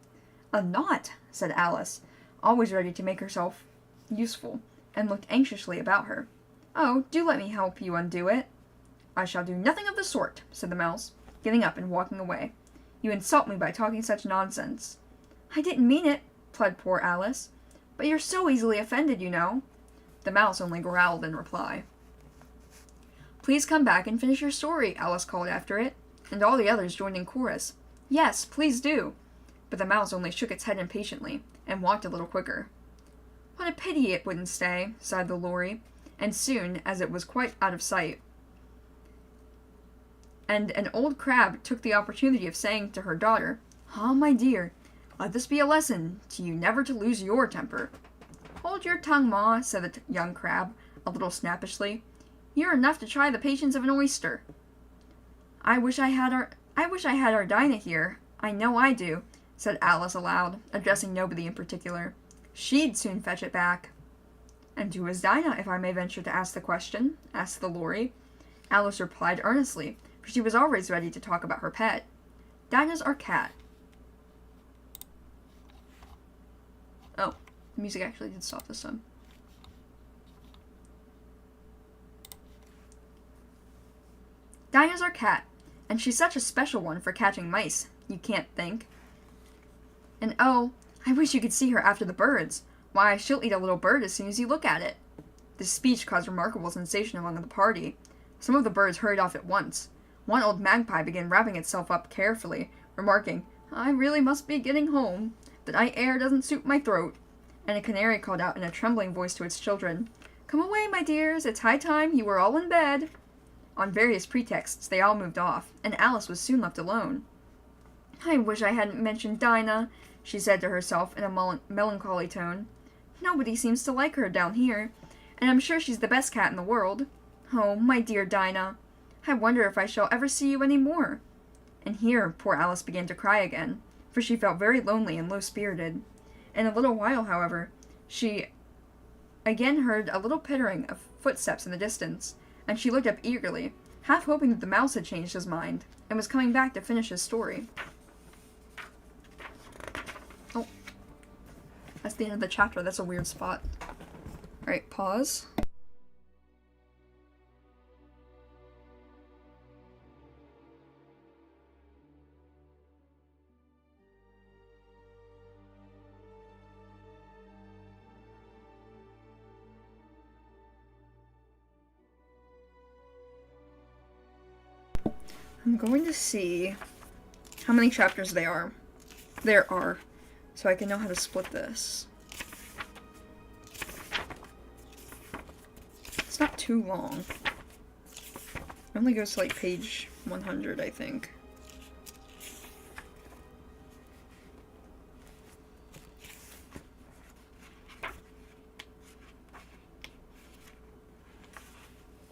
"A knot," said Alice, always ready to make herself useful, and looked anxiously about her. "Oh, do let me help you undo it." "I shall do nothing of the sort," said the mouse, getting up and walking away. "You insult me by talking such nonsense." "I didn't mean it," pled poor Alice. "But you're so easily offended, you know." The mouse only growled in reply. "Please come back and finish your story," Alice called after it, and all the others joined in chorus. "Yes, please do." But the mouse only shook its head impatiently, and walked a little quicker. "What a pity it wouldn't stay," sighed the lory, and soon as it was quite out of sight, and an old crab took the opportunity of saying to her daughter, "Ah, my dear, let this be a lesson to you never to lose your temper." "Hold your tongue, Ma," said the young crab, a little snappishly. "You're enough to try the patience of an oyster." I wish I had our Dinah here. I know I do," said Alice aloud, addressing nobody in particular. "She'd soon fetch it back." "And who is Dinah, if I may venture to ask the question?" asked the lory. Alice replied earnestly, for she was always ready to talk about her pet. "Dinah's our cat." Oh, the music actually did stop this time. Dinah's our cat, and she's such a special one for catching mice, you can't think. And oh, I wish you could see her after the birds. Why, she'll eat a little bird as soon as you look at it." This speech caused remarkable sensation among the party. Some of the birds hurried off at once. One old magpie began wrapping itself up carefully, remarking, "I really must be getting home. The night air doesn't suit my throat." And a canary called out in a trembling voice to its children, "Come away, my dears, it's high time you were all in bed." On various pretexts, they all moved off, and Alice was soon left alone. "I wish I hadn't mentioned Dinah," she said to herself in a melancholy tone. "Nobody seems to like her down here, and I'm sure she's the best cat in the world. Oh, my dear Dinah, I wonder if I shall ever see you any more." And here poor Alice began to cry again, for she felt very lonely and low-spirited. In a little while, however, she again heard a little pittering of footsteps in the distance, and she looked up eagerly, half hoping that the mouse had changed his mind, and was coming back to finish his story. Oh, that's the end of the chapter. That's a weird spot. Alright, pause. I'm going to see how many chapters there are, so I can know how to split this. It's not too long. It only goes to like page 100, I think.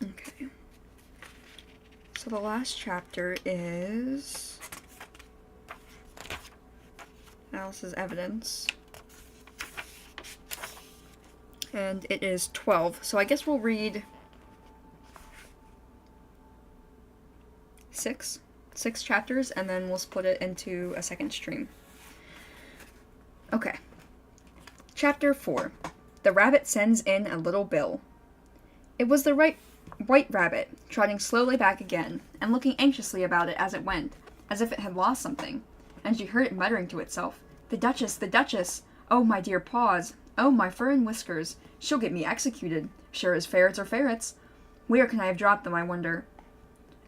Okay. So the last chapter is Alice's evidence. And it is 12. So I guess we'll read six chapters, and then we'll split it into a second stream. Okay. Chapter 4. The Rabbit Sends in a Little Bill. It was the White Rabbit, trotting slowly back again, and looking anxiously about it as it went, as if it had lost something, and she heard it muttering to itself, "The Duchess, the Duchess! Oh, my dear paws! Oh, my fur and whiskers! She'll get me executed, sure as ferrets are ferrets! Where can I have dropped them, I wonder?"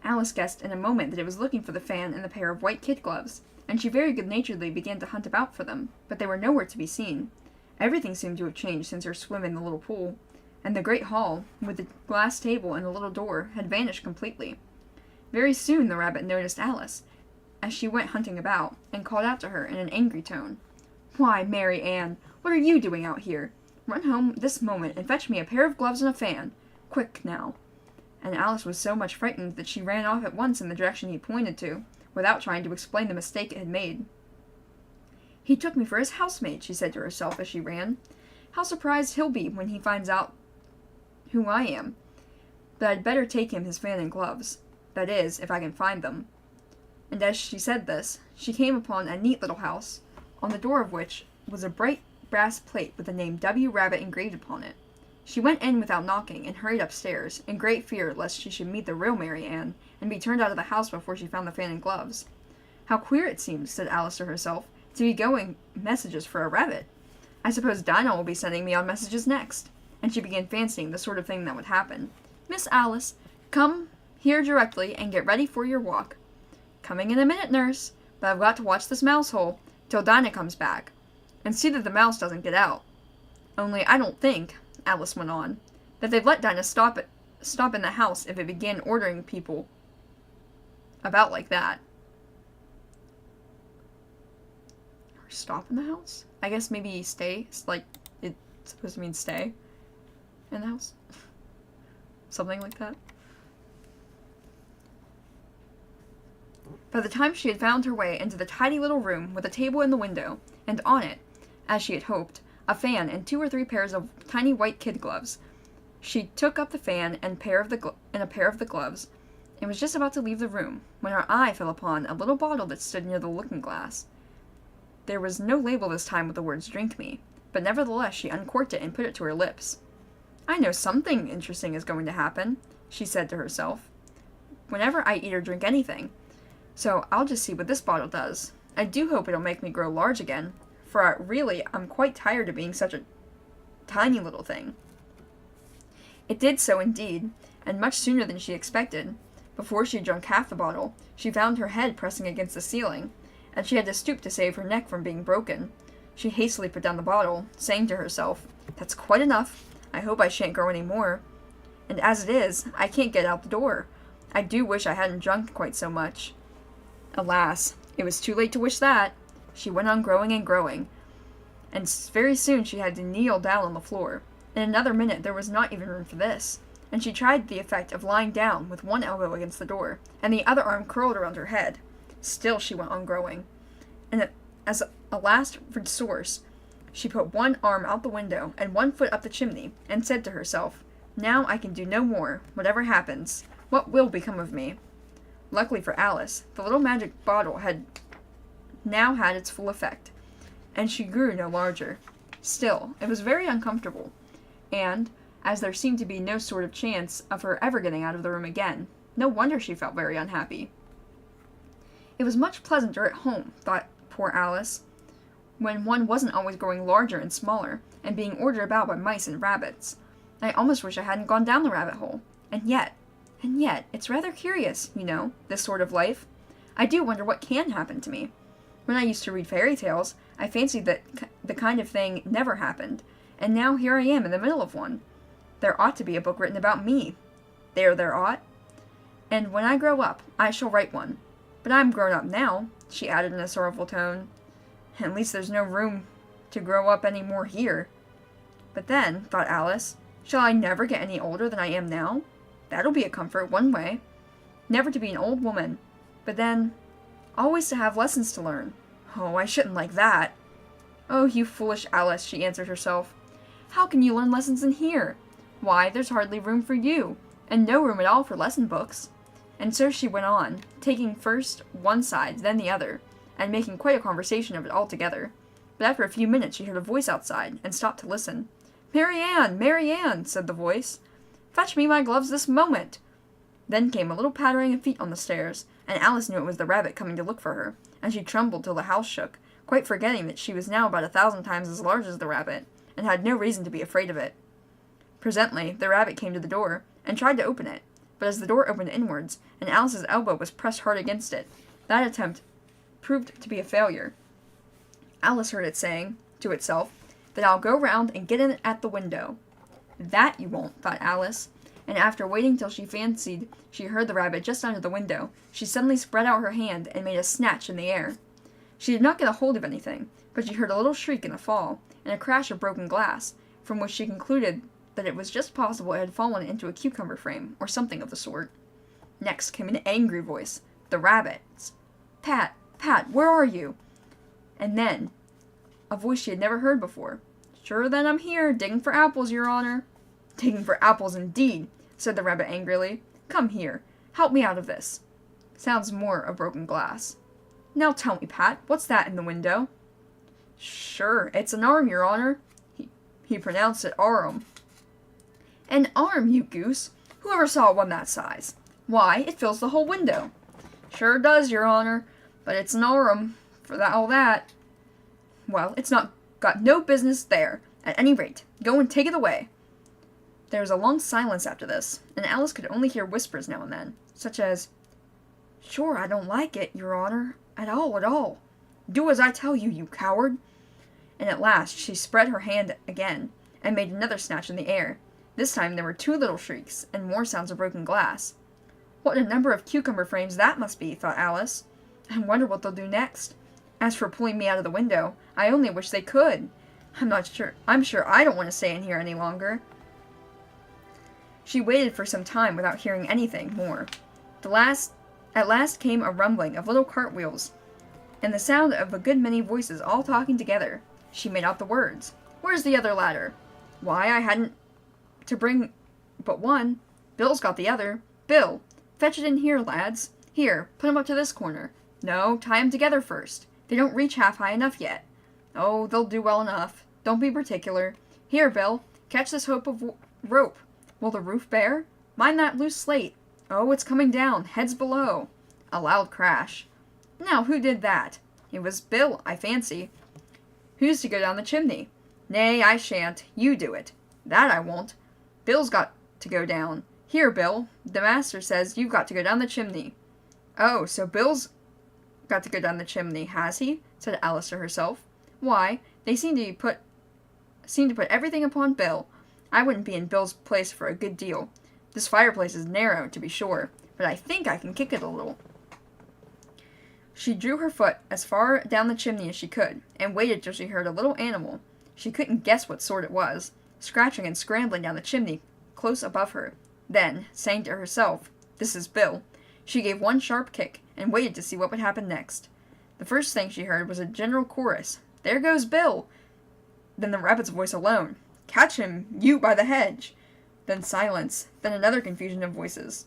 Alice guessed in a moment that it was looking for the fan and the pair of white kid gloves, and she very good-naturedly began to hunt about for them, but they were nowhere to be seen. Everything seemed to have changed since her swim in the little pool, and the great hall, with the glass table and a little door, had vanished completely. Very soon the rabbit noticed Alice, as she went hunting about, and called out to her in an angry tone, "Why, Mary Ann, what are you doing out here? Run home this moment and fetch me a pair of gloves and a fan. Quick, now." And Alice was so much frightened that she ran off at once in the direction he pointed to, without trying to explain the mistake it had made. "He took me for his housemaid," she said to herself as she ran. "How surprised he'll be when he finds out who I am. But I'd better take him his fan and gloves. That is, if I can find them." And as she said this, she came upon a neat little house, on the door of which was a bright brass plate with the name W. Rabbit engraved upon it. She went in without knocking, and hurried upstairs, in great fear lest she should meet the real Mary Ann, and be turned out of the house before she found the fan and gloves. "How queer it seems," said Alice to herself, "to be going messages for a rabbit. I suppose Dinah will be sending me on messages next." And she began fancying the sort of thing that would happen. "Miss Alice, come here directly and get ready for your walk." "Coming in a minute, nurse, but I've got to watch this mouse hole till Dinah comes back, and see that the mouse doesn't get out. Only I don't think," Alice went on, "that they'd let Dinah stop in the house if it began ordering people about like that." Or stop in the house? I guess maybe stay, like, it's supposed to mean stay in the house. Something like that. By the time she had found her way into the tidy little room with a table in the window, and on it, as she had hoped, a fan and 2 or 3 pairs of tiny white kid gloves, she took up the fan and a pair of the gloves, and was just about to leave the room, when her eye fell upon a little bottle that stood near the looking-glass. There was no label this time with the words "Drink Me," but nevertheless she uncorked it and put it to her lips. "I know something interesting is going to happen," she said to herself. whenever I eat or drink anything. So I'll just see what this bottle does. I do hope it'll make me grow large again, for I'm quite tired of being such a tiny little thing. It did so indeed, and much sooner than she expected. Before she had drunk half the bottle, she found her head pressing against the ceiling, and she had to stoop to save her neck from being broken. She hastily put down the bottle, saying to herself, "That's quite enough. I hope I shan't grow any more. And as it is, I can't get out the door. I do wish I hadn't drunk quite so much." Alas, it was too late to wish that. She went on growing and growing, and very soon she had to kneel down on the floor. In another minute there was not even room for this, and she tried the effect of lying down with one elbow against the door, and the other arm curled around her head. Still she went on growing, and as a last resource, she put one arm out the window and one foot up the chimney, and said to herself, "Now I can do no more, whatever happens. What will become of me?" Luckily for Alice, the little magic bottle had now had its full effect, and she grew no larger. Still, it was very uncomfortable, and, as there seemed to be no sort of chance of her ever getting out of the room again, no wonder she felt very unhappy. It was much pleasanter at home, thought poor Alice, when one wasn't always growing larger and smaller, and being ordered about by mice and rabbits. I almost wish I hadn't gone down the rabbit hole. And yet, it's rather curious, this sort of life. I do wonder what can happen to me. When I used to read fairy tales, I fancied that the kind of thing never happened, and now here I am in the middle of one. There ought to be a book written about me. There ought. And when I grow up, I shall write one. But I'm grown up now, she added in a sorrowful tone. At least there's no room to grow up any more here. But then, thought Alice, shall I never get any older than I am now? That'll be a comfort, one way. Never to be an old woman. But then, always to have lessons to learn. Oh, I shouldn't like that. Oh, you foolish Alice, she answered herself. How can you learn lessons in here? Why, there's hardly room for you, and no room at all for lesson books. And so she went on, taking first one side, then the other, and making quite a conversation of it altogether. But after a few minutes she heard a voice outside, and stopped to listen. "Mary Ann, Mary Ann," said the voice. "Fetch me my gloves this moment." Then came a little pattering of feet on the stairs, and Alice knew it was the rabbit coming to look for her, and she trembled till the house shook, quite forgetting that she was now about 1,000 times as large as the rabbit, and had no reason to be afraid of it. Presently the rabbit came to the door, and tried to open it, but as the door opened inwards, and Alice's elbow was pressed hard against it, that attempt proved to be a failure. Alice heard it saying, to itself, that I'll go round and get in at the window. That you won't, thought Alice, and after waiting till she fancied she heard the rabbit just under the window, she suddenly spread out her hand and made a snatch in the air. She did not get a hold of anything, but she heard a little shriek and a fall, and a crash of broken glass, from which she concluded that it was just possible it had fallen into a cucumber frame, or something of the sort. Next came an angry voice, the rabbit's. Pat, where are you?" And then, a voice she had never heard before. "Sure then I'm here, digging for apples, your honor." "Digging for apples indeed," said the rabbit angrily. "Come here, help me out of this." Sounds more of broken glass. "Now tell me, Pat, what's that in the window?" "Sure, it's an arm, your honor." He pronounced it arum. "An arm, you goose! Whoever saw one that size? Why, it fills the whole window." "Sure does, your honor, but it's an arum, for all that." "Well, it's not got no business there. At any rate, go and take it away." There was a long silence after this, and Alice could only hear whispers now and then, such as, "Sure, I don't like it, your honor, at all. Do as I tell you, you coward." And at last she spread her hand again, and made another snatch in the air. This time there were 2 little shrieks, and more sounds of broken glass. "What a number of cucumber frames that must be," thought Alice. "I wonder what they'll do next. As for pulling me out of the window, I only wish they could. I'm sure I don't want to stay in here any longer." She waited for some time without hearing anything more. At last came a rumbling of little cartwheels, and the sound of a good many voices all talking together. She made out the words. "Where's the other ladder? Why, I hadn't to bring but one. Bill's got the other. Bill, fetch it in here, lads. Here, put 'em up to this corner. No, tie 'em together first. They don't reach half high enough yet. Oh, they'll do well enough. Don't be particular. Here, Bill, catch this hoop of rope. Will the roof bear? Mind that loose slate. Oh, it's coming down, heads below. A loud crash. Now, who did that? It was Bill, I fancy. Who's to go down the chimney? Nay, I shan't. You do it. That I won't. Bill's got to go down. Here, Bill, the master says you've got to go down the chimney. Oh, so Bill's got to go down the chimney, has he? Said Alice to herself. Why, they seem to put everything upon Bill. I wouldn't be in Bill's place for a good deal. This fireplace is narrow, to be sure, but I think I can kick it a little. She drew her foot as far down the chimney as she could, and waited till she heard a little animal, she couldn't guess what sort it was, scratching and scrambling down the chimney close above her. Then, saying to herself, "This is Bill," she gave one sharp kick, and waited to see what would happen next. The first thing she heard was a general chorus, "There goes Bill!" Then the rabbit's voice alone, "Catch him, you by the hedge!" Then silence, then another confusion of voices.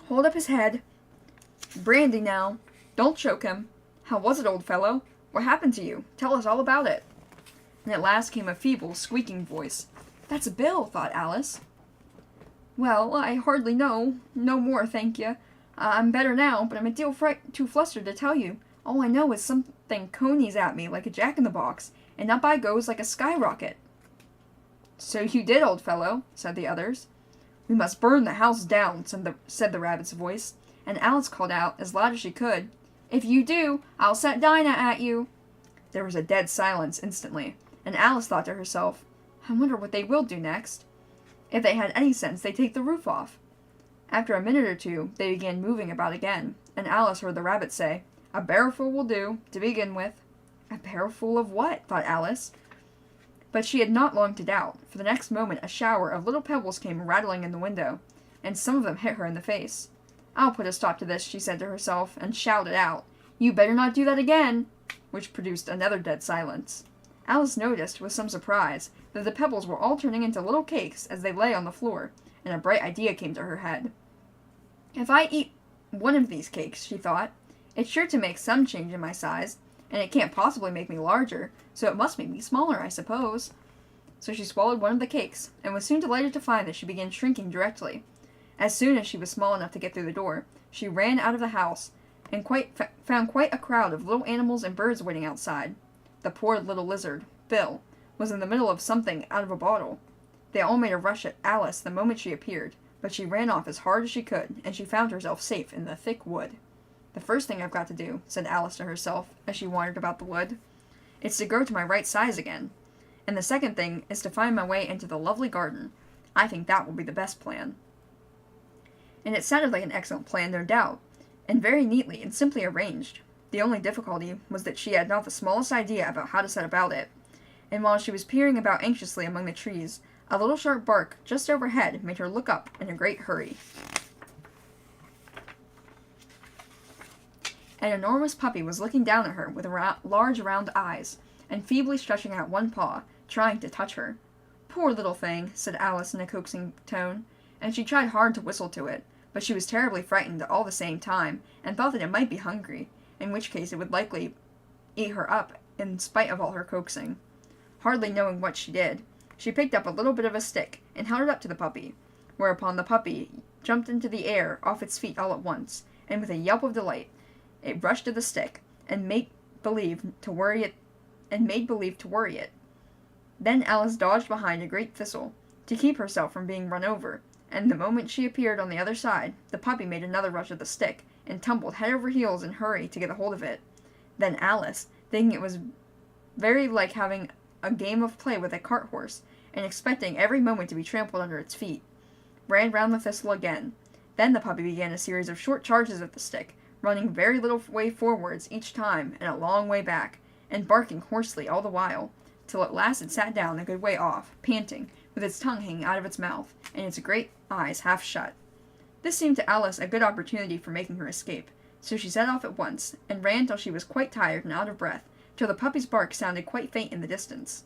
"Hold up his head." "Brandy now. Don't choke him. How was it, old fellow? What happened to you? Tell us all about it." And at last came a feeble, squeaking voice. "That's Bill," thought Alice. "Well, I hardly know. No more, thank you. I'm better now, but I'm a deal too flustered to tell you. All I know is something conies at me like a jack-in-the-box, and up I goes like a skyrocket." "So you did, old fellow," said the others. "We must burn the house down," said the rabbit's voice, and Alice called out as loud as she could, "If you do, I'll set Dinah at you." There was a dead silence instantly, and Alice thought to herself, "I wonder what they will do next. If they had any sense, they'd take the roof off." After a minute or two, they began moving about again, and Alice heard the rabbit say, "A barrowful will do, to begin with." A barrowful of what? Thought Alice. But she had not long to doubt, for the next moment a shower of little pebbles came rattling in the window, and some of them hit her in the face. "I'll put a stop to this," she said to herself, and shouted out, "You better not do that again," which produced another dead silence. Alice noticed, with some surprise, that the pebbles were all turning into little cakes as they lay on the floor, and a bright idea came to her head. "If I eat one of these cakes," she thought, "it's sure to make some change in my size, and it can't possibly make me larger, so it must make me smaller, I suppose." So she swallowed one of the cakes, and was soon delighted to find that she began shrinking directly. As soon as she was small enough to get through the door, she ran out of the house, and found quite a crowd of little animals and birds waiting outside. The poor little lizard, Bill, was in the middle of something out of a bottle. They all made a rush at Alice the moment she appeared, but she ran off as hard as she could, and she found herself safe in the thick wood. "The first thing I've got to do," said Alice to herself, as she wandered about the wood, "is to grow to my right size again. And the second thing is to find my way into the lovely garden. I think that will be the best plan." And it sounded like an excellent plan, no doubt, and very neatly and simply arranged. The only difficulty was that she had not the smallest idea about how to set about it, and while she was peering about anxiously among the trees, a little sharp bark just overhead made her look up in a great hurry. An enormous puppy was looking down at her with large round eyes, and feebly stretching out one paw, trying to touch her. "Poor little thing," said Alice in a coaxing tone, and she tried hard to whistle to it, but she was terribly frightened all the same time, and thought that it might be hungry, in which case it would likely eat her up, in spite of all her coaxing. Hardly knowing what she did, she picked up a little bit of a stick, and held it up to the puppy, whereupon the puppy jumped into the air off its feet all at once, and with a yelp of delight, it rushed to the stick, and made believe to worry it. Then Alice dodged behind a great thistle, to keep herself from being run over, and the moment she appeared on the other side, the puppy made another rush at the stick, and tumbled head over heels in hurry to get a hold of it. Then Alice, thinking it was very like having a game of play with a cart horse, and expecting every moment to be trampled under its feet, ran round the thistle again. Then the puppy began a series of short charges at the stick, running very little way forwards each time and a long way back, and barking hoarsely all the while, till at last it sat down a good way off, panting, with its tongue hanging out of its mouth, and its great eyes half shut. This seemed to Alice a good opportunity for making her escape, so she set off at once, and ran till she was quite tired and out of breath, till the puppy's bark sounded quite faint in the distance.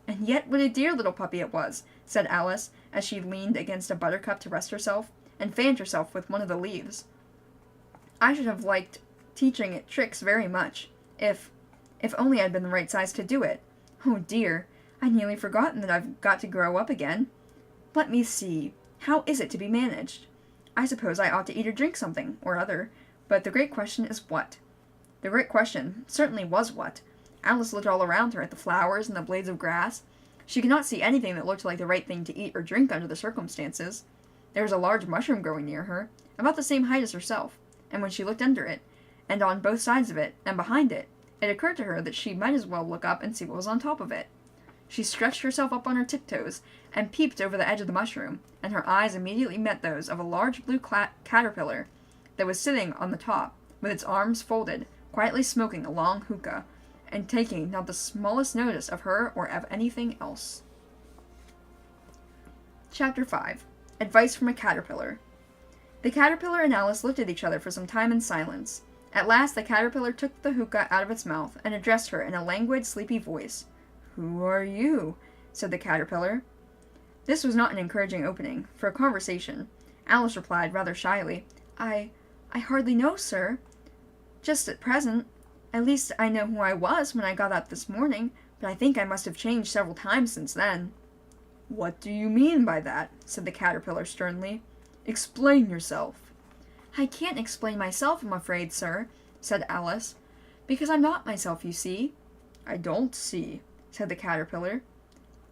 "And yet what a dear little puppy it was," said Alice, as she leaned against a buttercup to rest herself, and fanned herself with one of the leaves. "I should have liked teaching it tricks very much, if only I'd been the right size to do it. Oh dear, I'd nearly forgotten that I've got to grow up again. Let me see, how is it to be managed? I suppose I ought to eat or drink something, or other, but the great question is what? The great question certainly was what. Alice looked all around her at the flowers and the blades of grass. She could not see anything that looked like the right thing to eat or drink under the circumstances. There was a large mushroom growing near her, about the same height as herself, and when she looked under it, and on both sides of it, and behind it, it occurred to her that she might as well look up and see what was on top of it. She stretched herself up on her tiptoes, and peeped over the edge of the mushroom, and her eyes immediately met those of a large blue caterpillar that was sitting on the top, with its arms folded, quietly smoking a long hookah, and taking not the smallest notice of her or of anything else. Chapter 5. Advice from a Caterpillar. The caterpillar and Alice looked at each other for some time in silence. At last the caterpillar took the hookah out of its mouth and addressed her in a languid, sleepy voice. "Who are you?" said the caterpillar. This was not an encouraging opening for a conversation. Alice replied rather shyly, I hardly know, sir. Just at present. At least I know who I was when I got up this morning, but I think I must have changed several times since then." "What do you mean by that?" said the caterpillar sternly. "Explain yourself." "I can't explain myself, I'm afraid, sir," said Alice, "because I'm not myself, you see." "I don't see," said the caterpillar.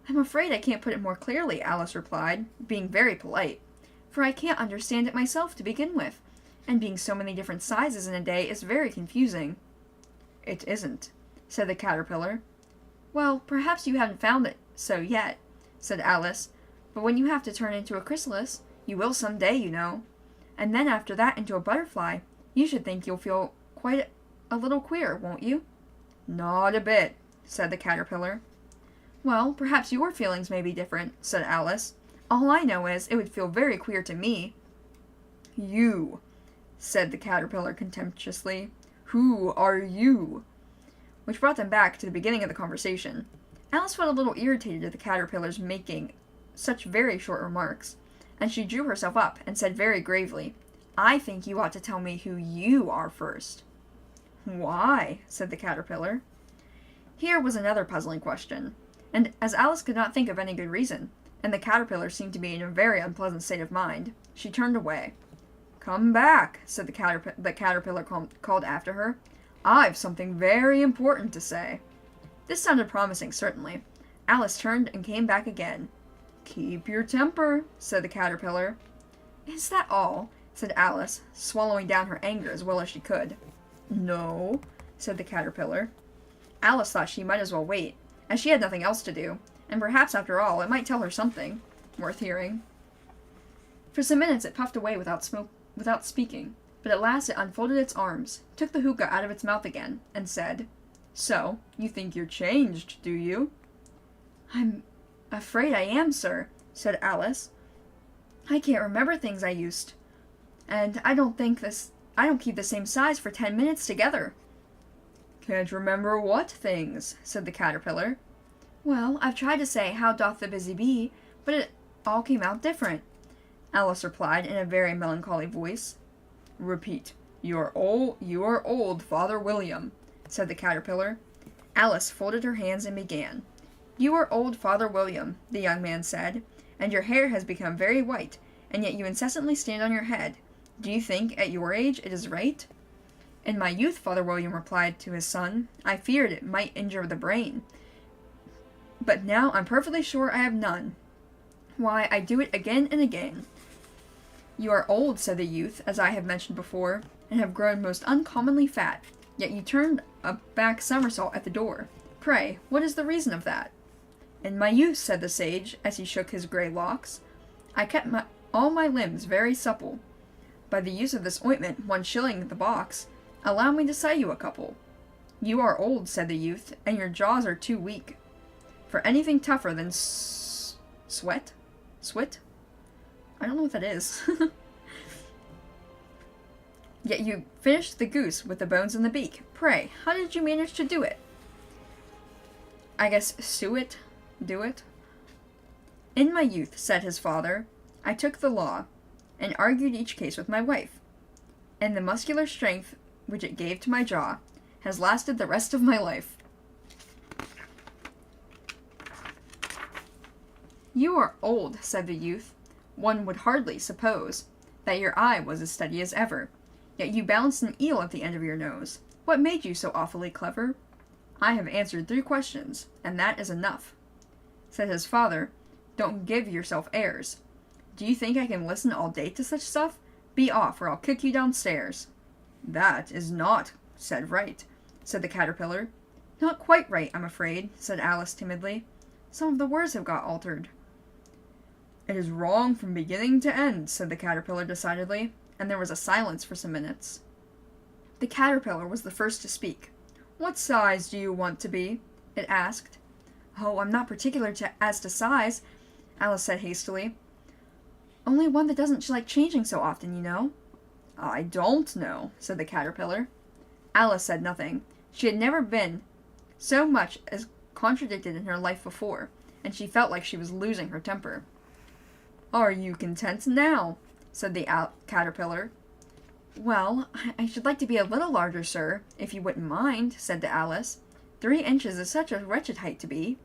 "I'm afraid I can't put it more clearly," Alice replied, being very polite, "for I can't understand it myself to begin with, and being so many different sizes in a day is very confusing." "It isn't," said the caterpillar. "Well, perhaps you haven't found it so yet," said Alice, "but when you have to turn into a chrysalis, you will some day, you know. And then after that into a butterfly, you should think you'll feel quite a little queer, won't you?" "Not a bit," said the caterpillar. "Well, perhaps your feelings may be different," said Alice. "All I know is, it would feel very queer to me." "You," said the caterpillar contemptuously. "Who are you?" Which brought them back to the beginning of the conversation. Alice felt a little irritated at the caterpillar's making such very short remarks, and she drew herself up and said very gravely, "I think you ought to tell me who you are first." "Why?" said the caterpillar. Here was another puzzling question, and as Alice could not think of any good reason, and the caterpillar seemed to be in a very unpleasant state of mind, she turned away. "Come back," said the caterpillar called after her. "I've something very important to say." This sounded promising, certainly. Alice turned and came back again. "Keep your temper," said the caterpillar. "Is that all?" said Alice, swallowing down her anger as well as she could. "No," said the caterpillar. Alice thought she might as well wait, as she had nothing else to do, and perhaps after all it might tell her something worth hearing. For some minutes it puffed away without speaking, but at last it unfolded its arms, took the hookah out of its mouth again, and said, "So, you think you're changed, do you?" "I'm afraid I am, sir," said Alice. "I can't remember things I used, and I don't keep the same size for 10 minutes together." "Can't remember what things?" said the caterpillar. "Well, I've tried to say, 'How doth the busy bee?' but it all came out different," Alice replied in a very melancholy voice. "Repeat, you are old, Father William," said the caterpillar. Alice folded her hands and began. "You are old, Father William," the young man said, "and your hair has become very white, and yet you incessantly stand on your head. Do you think, at your age, it is right?" "In my youth," Father William replied to his son, "I feared it might injure the brain, but now I'm perfectly sure I have none. Why, I do it again and again." "You are old," said the youth, "as I have mentioned before, and have grown most uncommonly fat, yet you turned a back somersault at the door. Pray, what is the reason of that?" "In my youth," said the sage, as he shook his grey locks, "I kept all my limbs very supple. By the use of this ointment, 1 shilling the box, allow me to cite you a couple." "You are old," said the youth, "and your jaws are too weak for anything tougher than sweat? Swit? I don't know what that is." "Yet you finished the goose with the bones in the beak. Pray, how did you manage to do it?" "I guess do it." "In my youth," said his father, "I took the law, and argued each case with my wife, and the muscular strength which it gave to my jaw has lasted the rest of my life." "You are old," said the youth. "One would hardly suppose. that your eye was as steady as ever, yet you balanced an eel at the end of your nose. What made you so awfully clever? I have answered 3 questions, and that is enough. Said his father, Don't give yourself airs. Do you think I can listen all day to such stuff? Be off, or I'll kick you downstairs. That is not said right, said the caterpillar. Not quite right, I'm afraid, said Alice timidly. Some of the words have got altered. It is wrong from beginning to end, said the caterpillar decidedly, and there was a silence for some minutes. The caterpillar was the first to speak. What size do you want to be? It asked. Oh, I'm not particular as to size, Alice said hastily. Only one that doesn't like changing so often, you know. I don't know, said the caterpillar. Alice said nothing. She had never been so much as contradicted in her life before, and she felt like she was losing her temper. Are you content now? Said the caterpillar. Well, I should like to be a little larger, sir, if you wouldn't mind, said Alice. 3 inches is such a wretched height to be.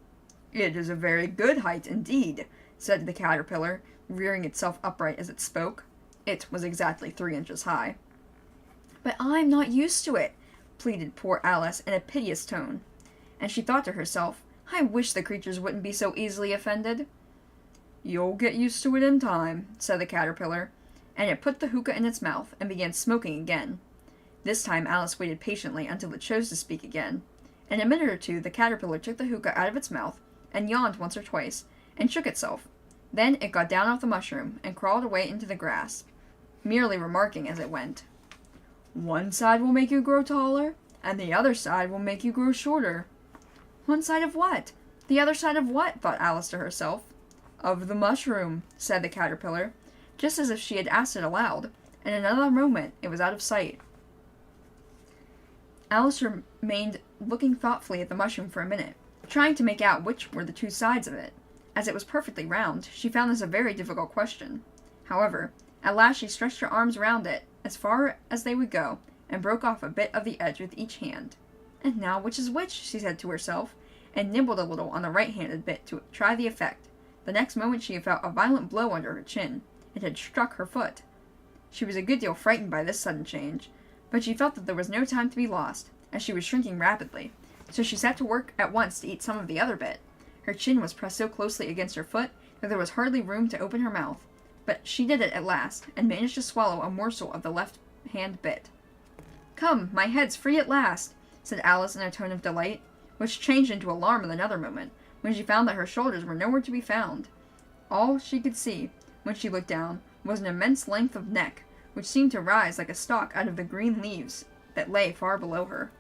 It is a very good height indeed, said the caterpillar, rearing itself upright as it spoke. It was exactly 3 inches high. But I'm not used to it, pleaded poor Alice in a piteous tone, and she thought to herself, I wish the creatures wouldn't be so easily offended. You'll get used to it in time, said the caterpillar, and it put the hookah in its mouth and began smoking again. This time Alice waited patiently until it chose to speak again. In a minute or two the caterpillar took the hookah out of its mouth and yawned once or twice, and shook itself. Then it got down off the mushroom and crawled away into the grass, merely remarking as it went, One side will make you grow taller, and the other side will make you grow shorter. One side of what? The other side of what? Thought Alice to herself. Of the mushroom, said the caterpillar, just as if she had asked it aloud, and in another moment it was out of sight. Alice remained looking thoughtfully at the mushroom for a minute, trying to make out which were the 2 sides of it. As it was perfectly round, she found this a very difficult question. However, at last she stretched her arms round it, as far as they would go, and broke off a bit of the edge with each hand. And now which is which, she said to herself, and nibbled a little on the right-handed bit to try the effect. The next moment she felt a violent blow under her chin. It had struck her foot. She was a good deal frightened by this sudden change, but she felt that there was no time to be lost, as she was shrinking rapidly, so she set to work at once to eat some of the other bit. Her chin was pressed so closely against her foot that there was hardly room to open her mouth, but she did it at last, and managed to swallow a morsel of the left-hand bit. Come, my head's free at last, said Alice in a tone of delight, which changed into alarm in another moment, when she found that her shoulders were nowhere to be found. All she could see, when she looked down, was an immense length of neck, which seemed to rise like a stalk out of the green leaves that lay far below her.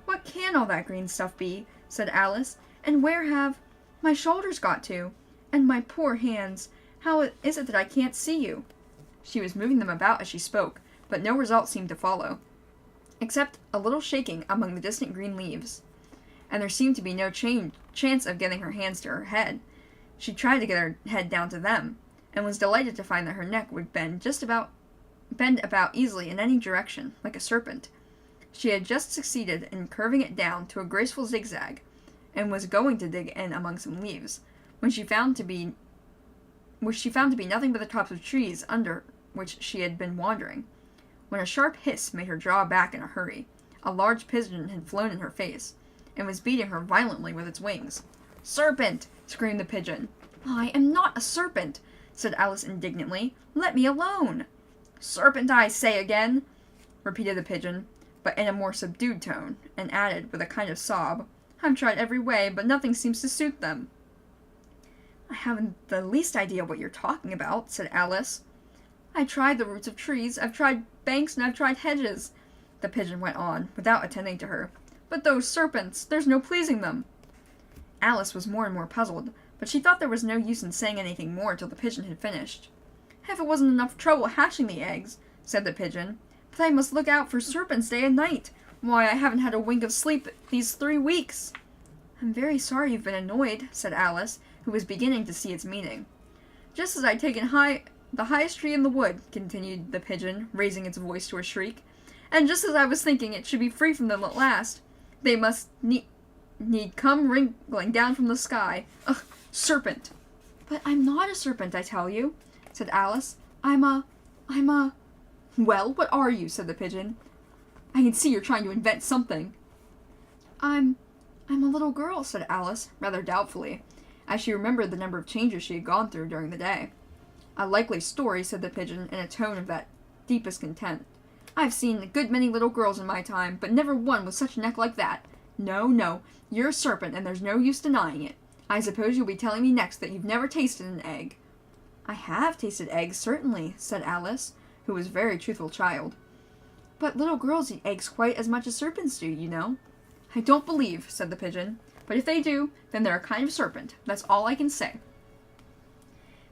What can all that green stuff be? Said Alice, and where have my shoulders got to? And my poor hands, how is it that I can't see you? She was moving them about as she spoke, but no result seemed to follow, except a little shaking among the distant green leaves, and there seemed to be no chance of getting her hands to her head. She tried to get her head down to them, and was delighted to find that her neck would bend about easily in any direction, like a serpent. She had just succeeded in curving it down to a graceful zigzag, and was going to dig in among some leaves, which she found to be nothing but the tops of trees under which she had been wandering, when a sharp hiss made her draw back in a hurry. A large pigeon had flown in her face, and was beating her violently with its wings. Serpent! Screamed the pigeon. I am not a serpent, said Alice indignantly. Let me alone. Serpent, I say again, repeated the pigeon, but in a more subdued tone, and added, with a kind of sob, I've tried every way, but nothing seems to suit them. I haven't the least idea what you're talking about, said Alice. I tried the roots of trees, I've tried banks, and I've tried hedges, the pigeon went on, without attending to her. But those serpents, there's no pleasing them. Alice was more and more puzzled, but she thought there was no use in saying anything more till the pigeon had finished. If it wasn't enough trouble hatching the eggs, said the pigeon, but I must look out for serpents day and night. Why, I haven't had a wink of sleep these 3 weeks. I'm very sorry you've been annoyed, said Alice, who was beginning to see its meaning. Just as I'd taken the highest tree in the wood, continued the pigeon, raising its voice to a shriek, and just as I was thinking it should be free from them at last, they must need come wriggling down from the sky. Ugh, serpent! But I'm not a serpent, I tell you, said Alice. I'm a Well, what are you? Said the pigeon. I can see you're trying to invent something. I'm a little girl, said Alice, rather doubtfully, as she remembered the number of changes she had gone through during the day. A likely story, said the pigeon, in a tone of that deepest content. I've seen a good many little girls in my time, but never one with such a neck like that. No, you're a serpent, and there's no use denying it. I suppose you'll be telling me next that you've never tasted an egg. I have tasted eggs, certainly, said Alice, who was a very truthful child. But little girls eat eggs quite as much as serpents do, you know. I don't believe, said the pigeon, but if they do, then they're a kind of serpent. That's all I can say.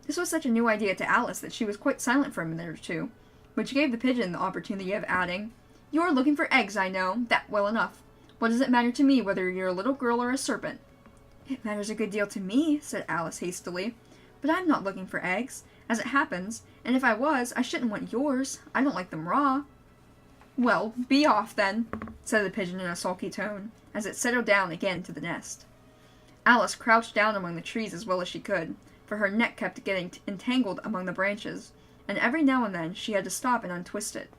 This was such a new idea to Alice that she was quite silent for a minute or two, which gave the pigeon the opportunity of adding, You're looking for eggs, I know, that well enough. What does it matter to me whether you're a little girl or a serpent? It matters a good deal to me, said Alice hastily, but I'm not looking for eggs, as it happens, and if I was, I shouldn't want yours. I don't like them raw. Well, be off, then, said the pigeon in a sulky tone, as it settled down again to the nest. Alice crouched down among the trees as well as she could, for her neck kept getting entangled among the branches, and every now and then she had to stop and untwist it.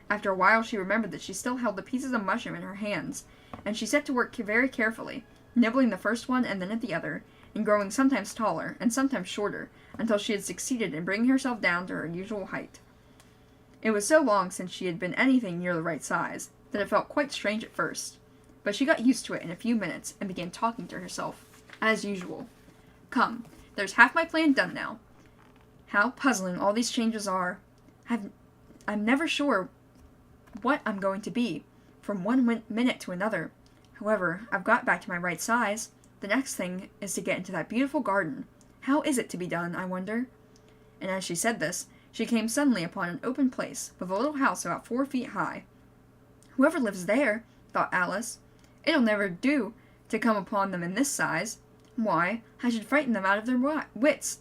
After a while she remembered that she still held the pieces of mushroom in her hands, and she set to work very carefully, nibbling the first one and then at the other, and growing sometimes taller and sometimes shorter, until she had succeeded in bringing herself down to her usual height. It was so long since she had been anything near the right size, that it felt quite strange at first, but she got used to it in a few minutes and began talking to herself, as usual. Come, there's half my plan done now. How puzzling all these changes are. I'm never sure what I'm going to be, from one minute to another. However, I've got back to my right size. The next thing is to get into that beautiful garden. How is it to be done, I wonder? And as she said this, she came suddenly upon an open place, with a little house about 4 feet high. Whoever lives there, thought Alice, it'll never do to come upon them in this size. Why, I should frighten them out of their wits.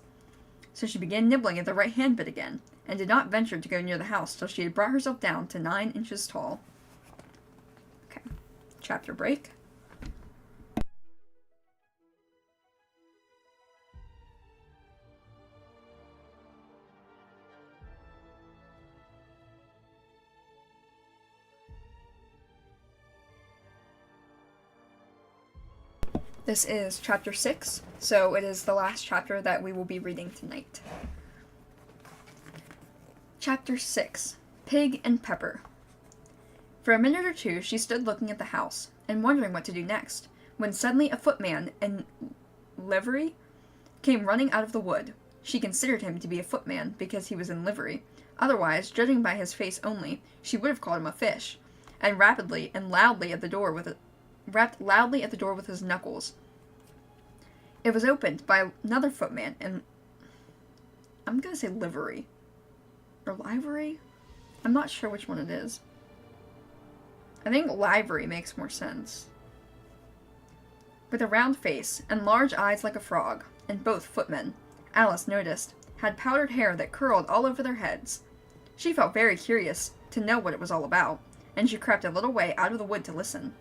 So she began nibbling at the right-hand bit again, and did not venture to go near the house till she had brought herself down to 9 inches tall. Okay, chapter break. This is chapter 6, so it is the last chapter that we will be reading tonight. Chapter 6, Pig and Pepper. For a minute or two she stood looking at the house, and wondering what to do next, when suddenly a footman in livery came running out of the wood. She considered him to be a footman because he was in livery. Otherwise, judging by his face only, she would have called him a fish, and rapped loudly at the door with his knuckles. It was opened by another footman in, I'm going to say livery, or livery? I'm not sure which one it is. I think livery makes more sense. With a round face, and large eyes like a frog, and both footmen, Alice noticed, had powdered hair that curled all over their heads. She felt very curious to know what it was all about, and she crept a little way out of the wood to listen.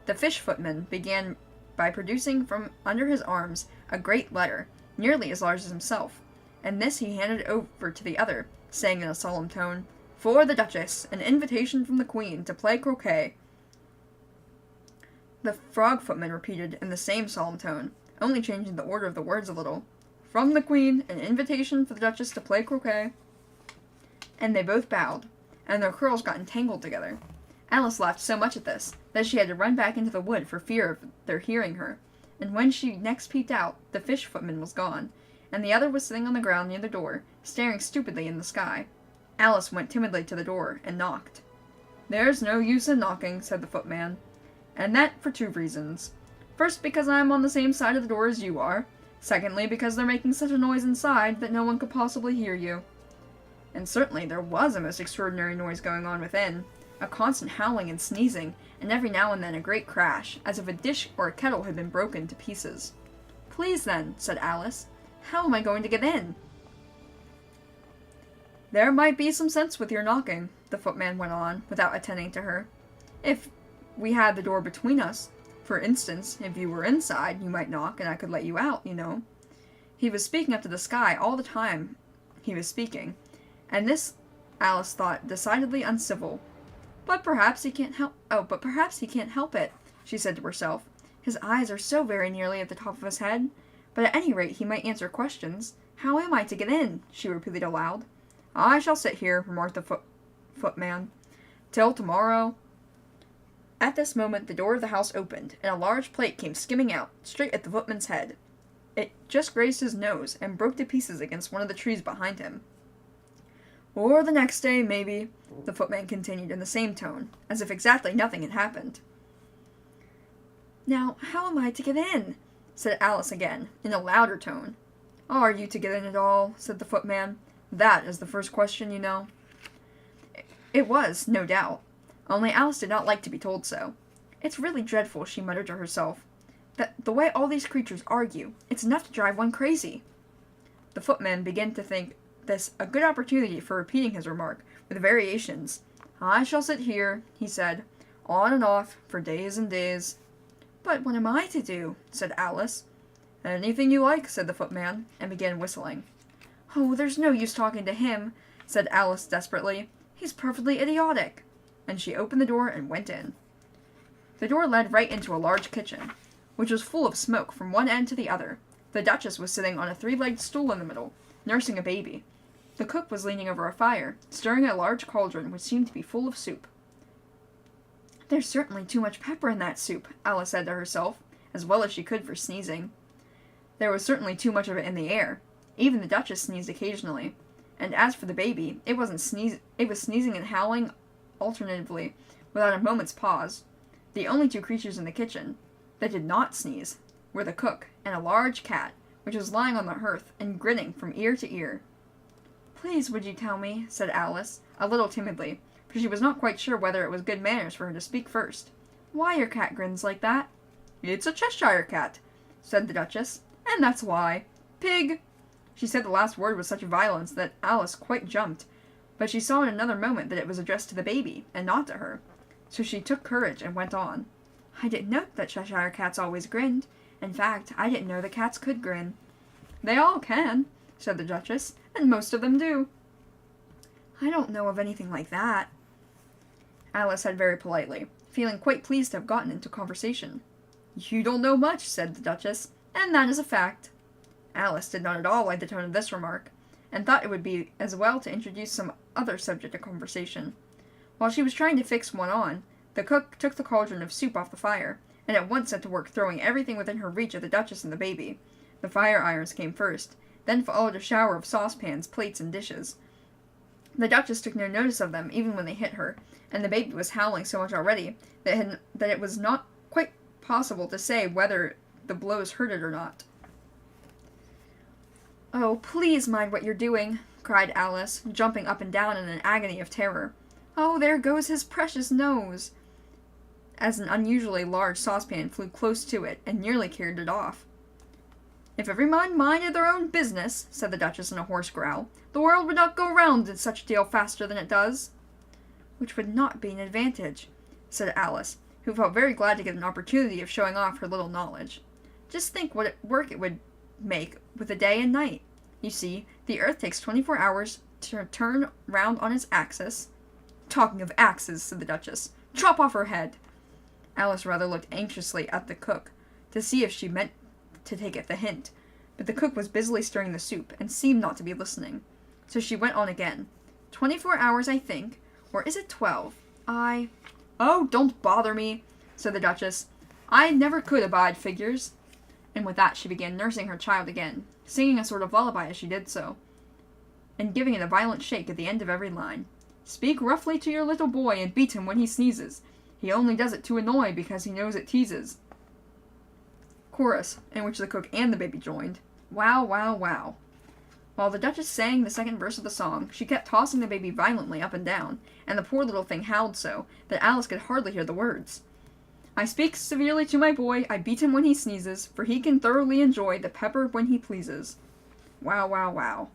The fish footman began by producing from under his arms a great letter, nearly as large as himself, and this he handed over to the other, saying in a solemn tone, For the Duchess, an invitation from the Queen to play croquet. The frog footman repeated in the same solemn tone, only changing the order of the words a little, From the Queen, an invitation for the Duchess to play croquet. And they both bowed, and their curls got entangled together. Alice laughed so much at this, that she had to run back into the wood for fear of their hearing her, and when she next peeped out, the fish footman was gone, and the other was sitting on the ground near the door, staring stupidly in the sky. Alice went timidly to the door, and knocked. There's no use in knocking, said the footman, and that for 2 reasons. First, because I am on the same side of the door as you are. Secondly, because they're making such a noise inside that no one could possibly hear you. And certainly there was a most extraordinary noise going on within, a constant howling and sneezing, and every now and then a great crash, as if a dish or a kettle had been broken to pieces. Please then, said Alice, how am I going to get in? There might be some sense with your knocking, the footman went on, without attending to her. If we had the door between us, for instance, if you were inside, you might knock, and I could let you out, you know. He was speaking up to the sky all the time he was speaking, and this Alice thought, decidedly uncivil. But perhaps he can't help it, she said to herself. His eyes are so very nearly at the top of his head. But at any rate he might answer questions. How am I to get in? She repeated aloud. I shall sit here, remarked the footman, till tomorrow. At this moment the door of the house opened, and a large plate came skimming out, straight at the footman's head. It just grazed his nose, and broke to pieces against one of the trees behind him. Or the next day, maybe, the footman continued in the same tone, as if exactly nothing had happened. Now, how am I to get in? Said Alice again, in a louder tone. Are you to get in at all? Said the footman. That is the first question, you know. It was, no doubt. Only Alice did not like to be told so. It's really dreadful, she muttered to herself. That the way all these creatures argue, it's enough to drive one crazy. The footman began to think this a good opportunity for repeating his remark, with variations. I shall sit here, he said, on and off, for days and days. But what am I to do? Said Alice. Anything you like, said the footman, and began whistling. Oh, there's no use talking to him, said Alice desperately. He's perfectly idiotic. And she opened the door and went in. The door led right into a large kitchen, which was full of smoke from one end to the other. The Duchess was sitting on a three-legged stool in the middle, nursing a baby. The cook was leaning over a fire, stirring a large cauldron which seemed to be full of soup. There's certainly too much pepper in that soup, Alice said to herself, as well as she could for sneezing. There was certainly too much of it in the air. Even the Duchess sneezed occasionally. And as for the baby, it was sneezing and howling alternatively, without a moment's pause. The only two creatures in the kitchen that did not sneeze were the cook and a large cat, which was lying on the hearth and grinning from ear to ear. Please, would you tell me, said Alice, a little timidly, for she was not quite sure whether it was good manners for her to speak first, why your cat grins like that? It's a Cheshire cat, said the Duchess, and that's why. Pig! She said the last word with such violence that Alice quite jumped, but she saw in another moment that it was addressed to the baby, and not to her. So she took courage and went on. I didn't know that Cheshire cats always grinned. In fact, I didn't know the cats could grin. They all can, said the Duchess, and most of them do. I don't know of anything like that, Alice said very politely, feeling quite pleased to have gotten into conversation. You don't know much, said the Duchess, and that is a fact. Alice did not at all like the tone of this remark, and thought it would be as well to introduce some other subject of conversation. While she was trying to fix one on, the cook took the cauldron of soup off the fire, and at once set to work throwing everything within her reach at the Duchess and the baby. The fire irons came first, then followed a shower of saucepans, plates, and dishes. The Duchess took no notice of them, even when they hit her, and the baby was howling so much already that it was not quite possible to say whether the blows hurt it or not. Oh, please mind what you're doing, cried Alice, jumping up and down in an agony of terror. Oh, there goes his precious nose! As an unusually large saucepan flew close to it and nearly carried it off. If every man minded their own business, said the Duchess in a hoarse growl, the world would not go round in such a deal faster than it does. Which would not be an advantage, said Alice, who felt very glad to get an opportunity of showing off her little knowledge. Just think what work it would make with a day and night. You see, the earth takes 24 hours to turn round on its axis. Talking of axes, said the Duchess, chop off her head. Alice rather looked anxiously at the cook, to see if she meant to take the hint, but the cook was busily stirring the soup, and seemed not to be listening. So she went on again. 24 hours, I think, or is it 12? Oh, don't bother me, said the Duchess. I never could abide figures. And with that she began nursing her child again, singing a sort of lullaby as she did so, and giving it a violent shake at the end of every line. Speak roughly to your little boy and beat him when he sneezes. He only does it to annoy because he knows it teases. Chorus, in which the cook and the baby joined. Wow, wow, wow. While the Duchess sang the second verse of the song, she kept tossing the baby violently up and down, and the poor little thing howled so that Alice could hardly hear the words. I speak severely to my boy, I beat him when he sneezes, for he can thoroughly enjoy the pepper when he pleases. Wow, wow, wow.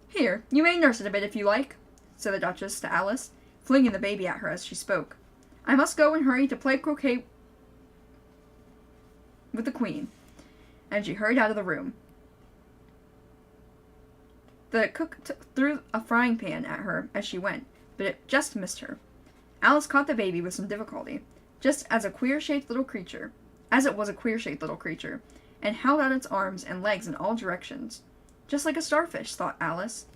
Here, you may nurse it a bit if you like, said the Duchess to Alice, flinging the baby at her as she spoke. I must go and hurry to play croquet with the Queen. And she hurried out of the room. The cook threw a frying pan at her as she went, but it just missed her. Alice caught the baby with some difficulty, as it was a queer-shaped little creature, and held out its arms and legs in all directions. Just like a starfish, thought Alice.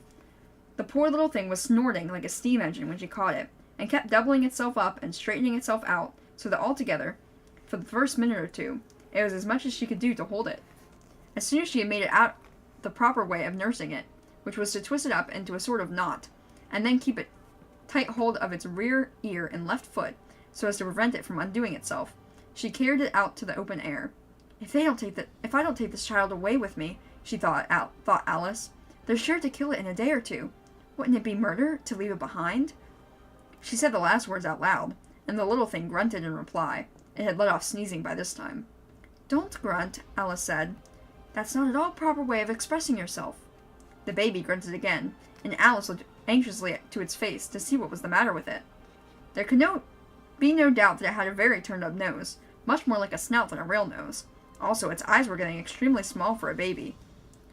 The poor little thing was snorting like a steam engine when she caught it, and kept doubling itself up and straightening itself out, so that altogether, for the first minute or two, it was as much as she could do to hold it. As soon as she had made it out the proper way of nursing it, which was to twist it up into a sort of knot, and then keep it tight hold of its rear ear and left foot, so as to prevent it from undoing itself, she carried it out to the open air. If I don't take this child away with me, she thought Alice, they're sure to kill it in a day or two. Wouldn't it be murder to leave it behind? She said the last words out loud, and the little thing grunted in reply. It had let off sneezing by this time. Don't grunt, Alice said. That's not at all a proper way of expressing yourself. The baby grunted again, and Alice looked anxiously to its face to see what was the matter with it. There could be no doubt that it had a very turned-up nose, much more like a snout than a real nose. Also, its eyes were getting extremely small for a baby,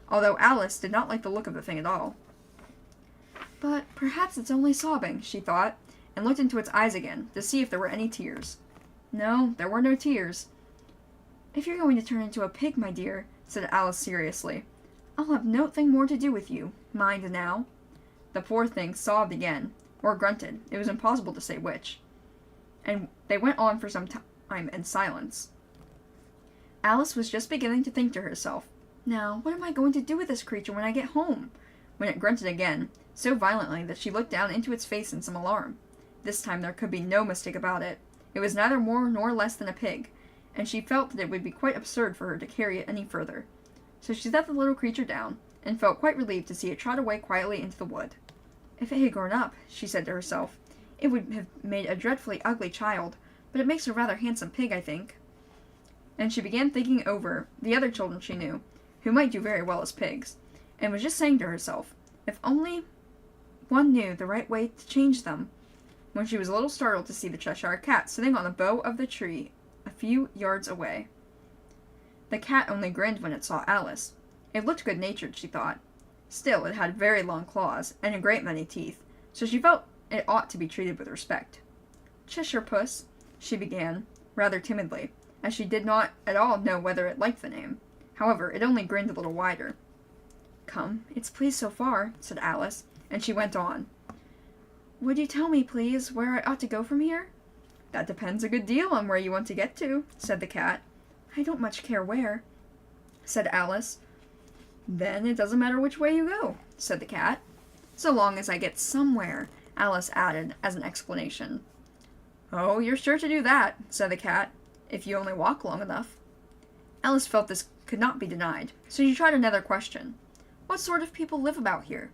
although Alice did not like the look of the thing at all. But perhaps it's only sobbing, she thought, and looked into its eyes again to see if there were any tears. No, there were no tears. If you're going to turn into a pig, my dear, said Alice seriously, I'll have nothing more to do with you. Mind now. The poor thing sobbed again, or grunted, it was impossible to say which, and they went on for some time in silence. Alice was just beginning to think to herself, now, what am I going to do with this creature when I get home? When it grunted again, so violently that she looked down into its face in some alarm. This time there could be no mistake about it. It was neither more nor less than a pig, and she felt that it would be quite absurd for her to carry it any further. So she set the little creature down, and felt quite relieved to see it trot away quietly into the wood. If it had grown up, she said to herself, it would have made a dreadfully ugly child, but it makes a rather handsome pig, I think. And she began thinking over the other children she knew, who might do very well as pigs, and was just saying to herself, if only one knew the right way to change them, when she was a little startled to see the Cheshire Cat sitting on the bough of the tree a few yards away. The cat only grinned when it saw Alice. It looked good-natured, she thought. Still, it had very long claws, and a great many teeth, so she felt it ought to be treated with respect. Cheshire Puss, she began, rather timidly, as she did not at all know whether it liked the name. However, it only grinned a little wider. Come, it's pleased so far, said Alice, and she went on. Would you tell me, please, where I ought to go from here? That depends a good deal on where you want to get to, said the cat. I don't much care where, said Alice. Then it doesn't matter which way you go, said the cat. So long as I get somewhere, Alice added as an explanation. Oh, you're sure to do that, said the cat, if you only walk long enough. Alice felt this could not be denied, so she tried another question. What sort of people live about here?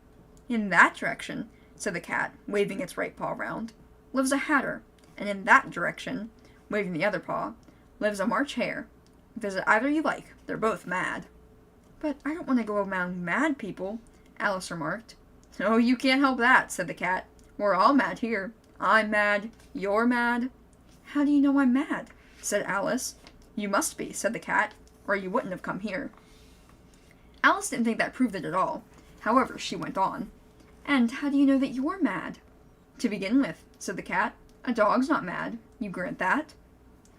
In that direction, said the cat, waving its right paw round, lives a hatter, and in that direction, waving the other paw, lives a March hare. Visit either you like, they're both mad. But I don't want to go among mad people, Alice remarked. Oh, you can't help that, said the cat. We're all mad here. I'm mad, you're mad. How do you know I'm mad? Said Alice. You must be, said the cat, or you wouldn't have come here. Alice didn't think that proved it at all. However, she went on. And how do you know that you're mad? To begin with, said the cat, a dog's not mad. You grant that?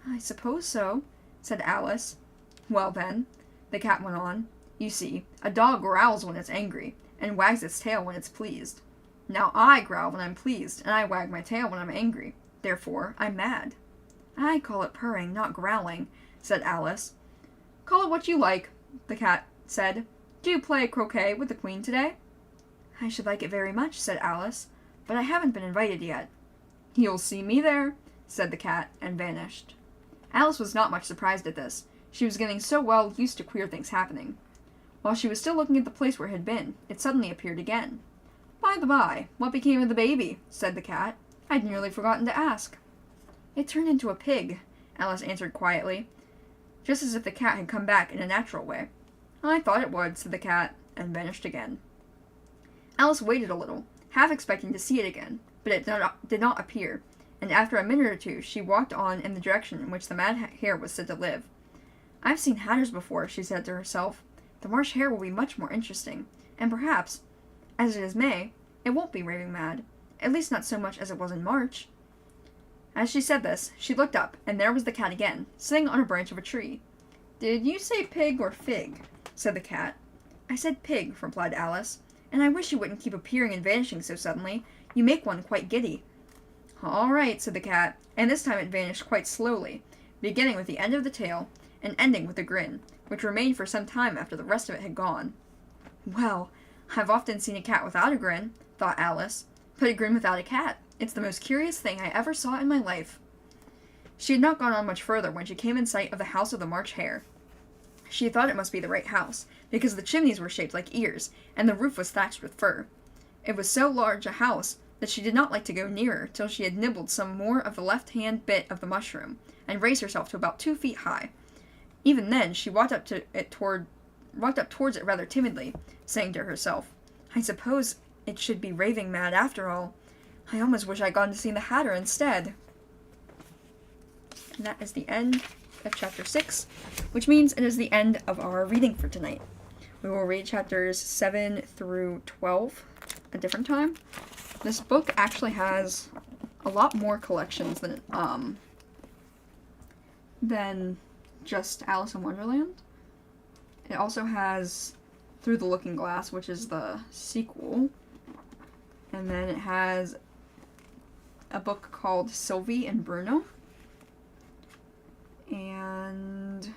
I suppose so, said Alice. Well then, the cat went on, you see, a dog growls when it's angry, and wags its tail when it's pleased. Now I growl when I'm pleased, and I wag my tail when I'm angry. Therefore, I'm mad. I call it purring, not growling, said Alice. Call it what you like, the cat said. Do you play croquet with the Queen today? I should like it very much, said Alice, but I haven't been invited yet. You'll see me there, said the cat, and vanished. Alice was not much surprised at this. She was getting so well used to queer things happening. While she was still looking at the place where it had been, it suddenly appeared again. By the by, what became of the baby? Said the cat. I'd nearly forgotten to ask. It turned into a pig, Alice answered quietly, just as if the cat had come back in a natural way. I thought it would, said the cat, and vanished again. Alice waited a little, half expecting to see it again, but it did not appear, and after a minute or two she walked on in the direction in which the mad hare was said to live. I've seen hatters before, she said to herself. The Marsh hare will be much more interesting, and perhaps As it is May, it won't be raving mad. At least not so much as it was in March. As she said this, she looked up, and there was the cat again, sitting on a branch of a tree. Did you say pig or fig? Said the cat. I said pig, replied Alice, and I wish you wouldn't keep appearing and vanishing so suddenly. You make one quite giddy. All right, said the cat, and this time it vanished quite slowly, beginning with the end of the tail, and ending with a grin, which remained for some time after the rest of it had gone. Well, I've often seen a cat without a grin, thought Alice, but a grin without a cat. It's the most curious thing I ever saw in my life. She had not gone on much further when she came in sight of the house of the March Hare. She thought it must be the right house, because the chimneys were shaped like ears, and the roof was thatched with fur. It was so large a house that she did not like to go nearer till she had nibbled some more of the left-hand bit of the mushroom, and raised herself to about 2 feet high. Even then, she walked up towards it rather timidly, saying to herself, I suppose it should be raving mad after all. I almost wish I'd gone to see the Hatter instead. And that is the end of chapter 6, which means it is the end of our reading for tonight. We will read chapters 7 through 12 a different time. This book actually has a lot more collections than just Alice in Wonderland. It also has Through the Looking Glass, which is the sequel. And then it has a book called Sylvie and Bruno. And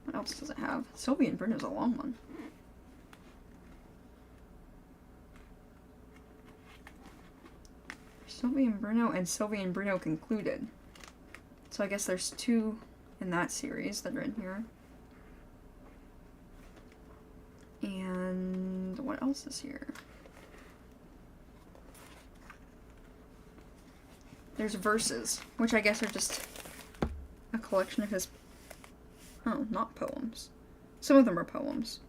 what else does it have? Sylvie and Bruno's a long one. Sylvie and Bruno Concluded. So I guess there's 2 in that series that are in here. And what else is here? There's Verses, which I guess are just a collection of his... Oh, not poems. Some of them are poems.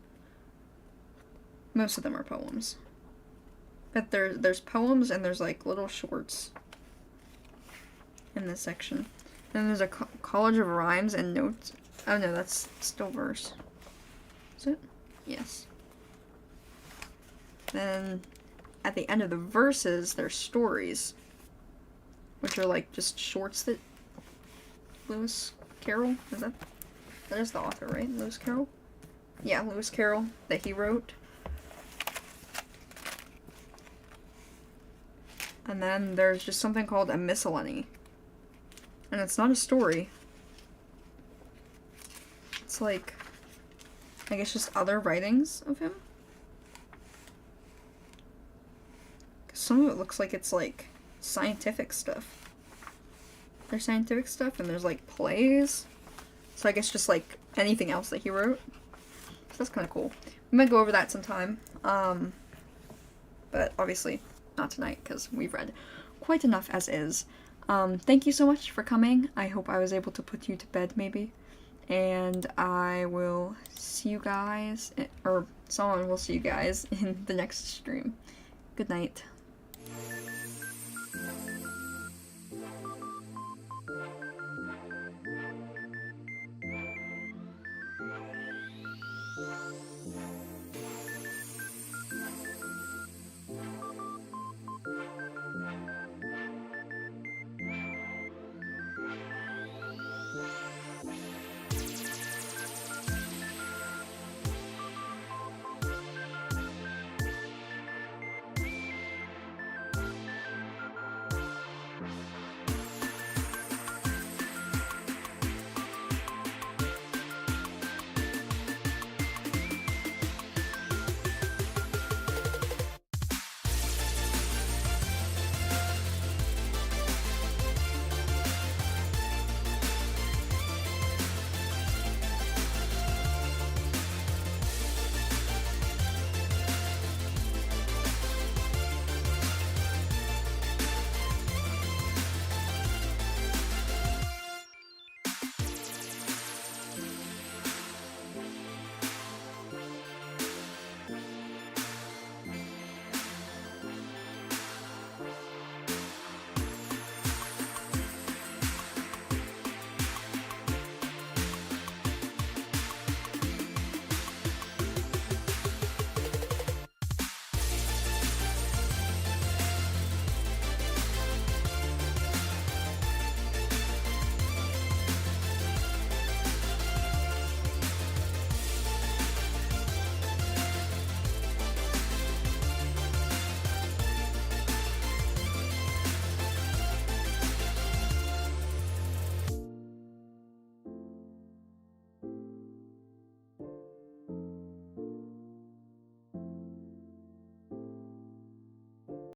Most of them are poems. But there's poems and there's like little shorts in this section. And there's a college of rhymes and notes. Oh no, that's still verse. Is it? Yes. Then at the end of the verses, there's stories, which are like just shorts that Lewis Carroll, that is the author, right? Lewis Carroll? Yeah, Lewis Carroll, that he wrote. And then there's just something called a miscellany. And it's not a story. It's like, I guess just other writings of him. Some of it looks like it's like scientific stuff. There's scientific stuff and there's like plays. So I guess just like anything else that he wrote. So that's kind of cool. We might go over that sometime. But obviously not tonight because we've read quite enough as is. Thank you so much for coming. I hope I was able to put you to bed maybe. And I will see you guys, or someone will see you guys in the next stream. Good night.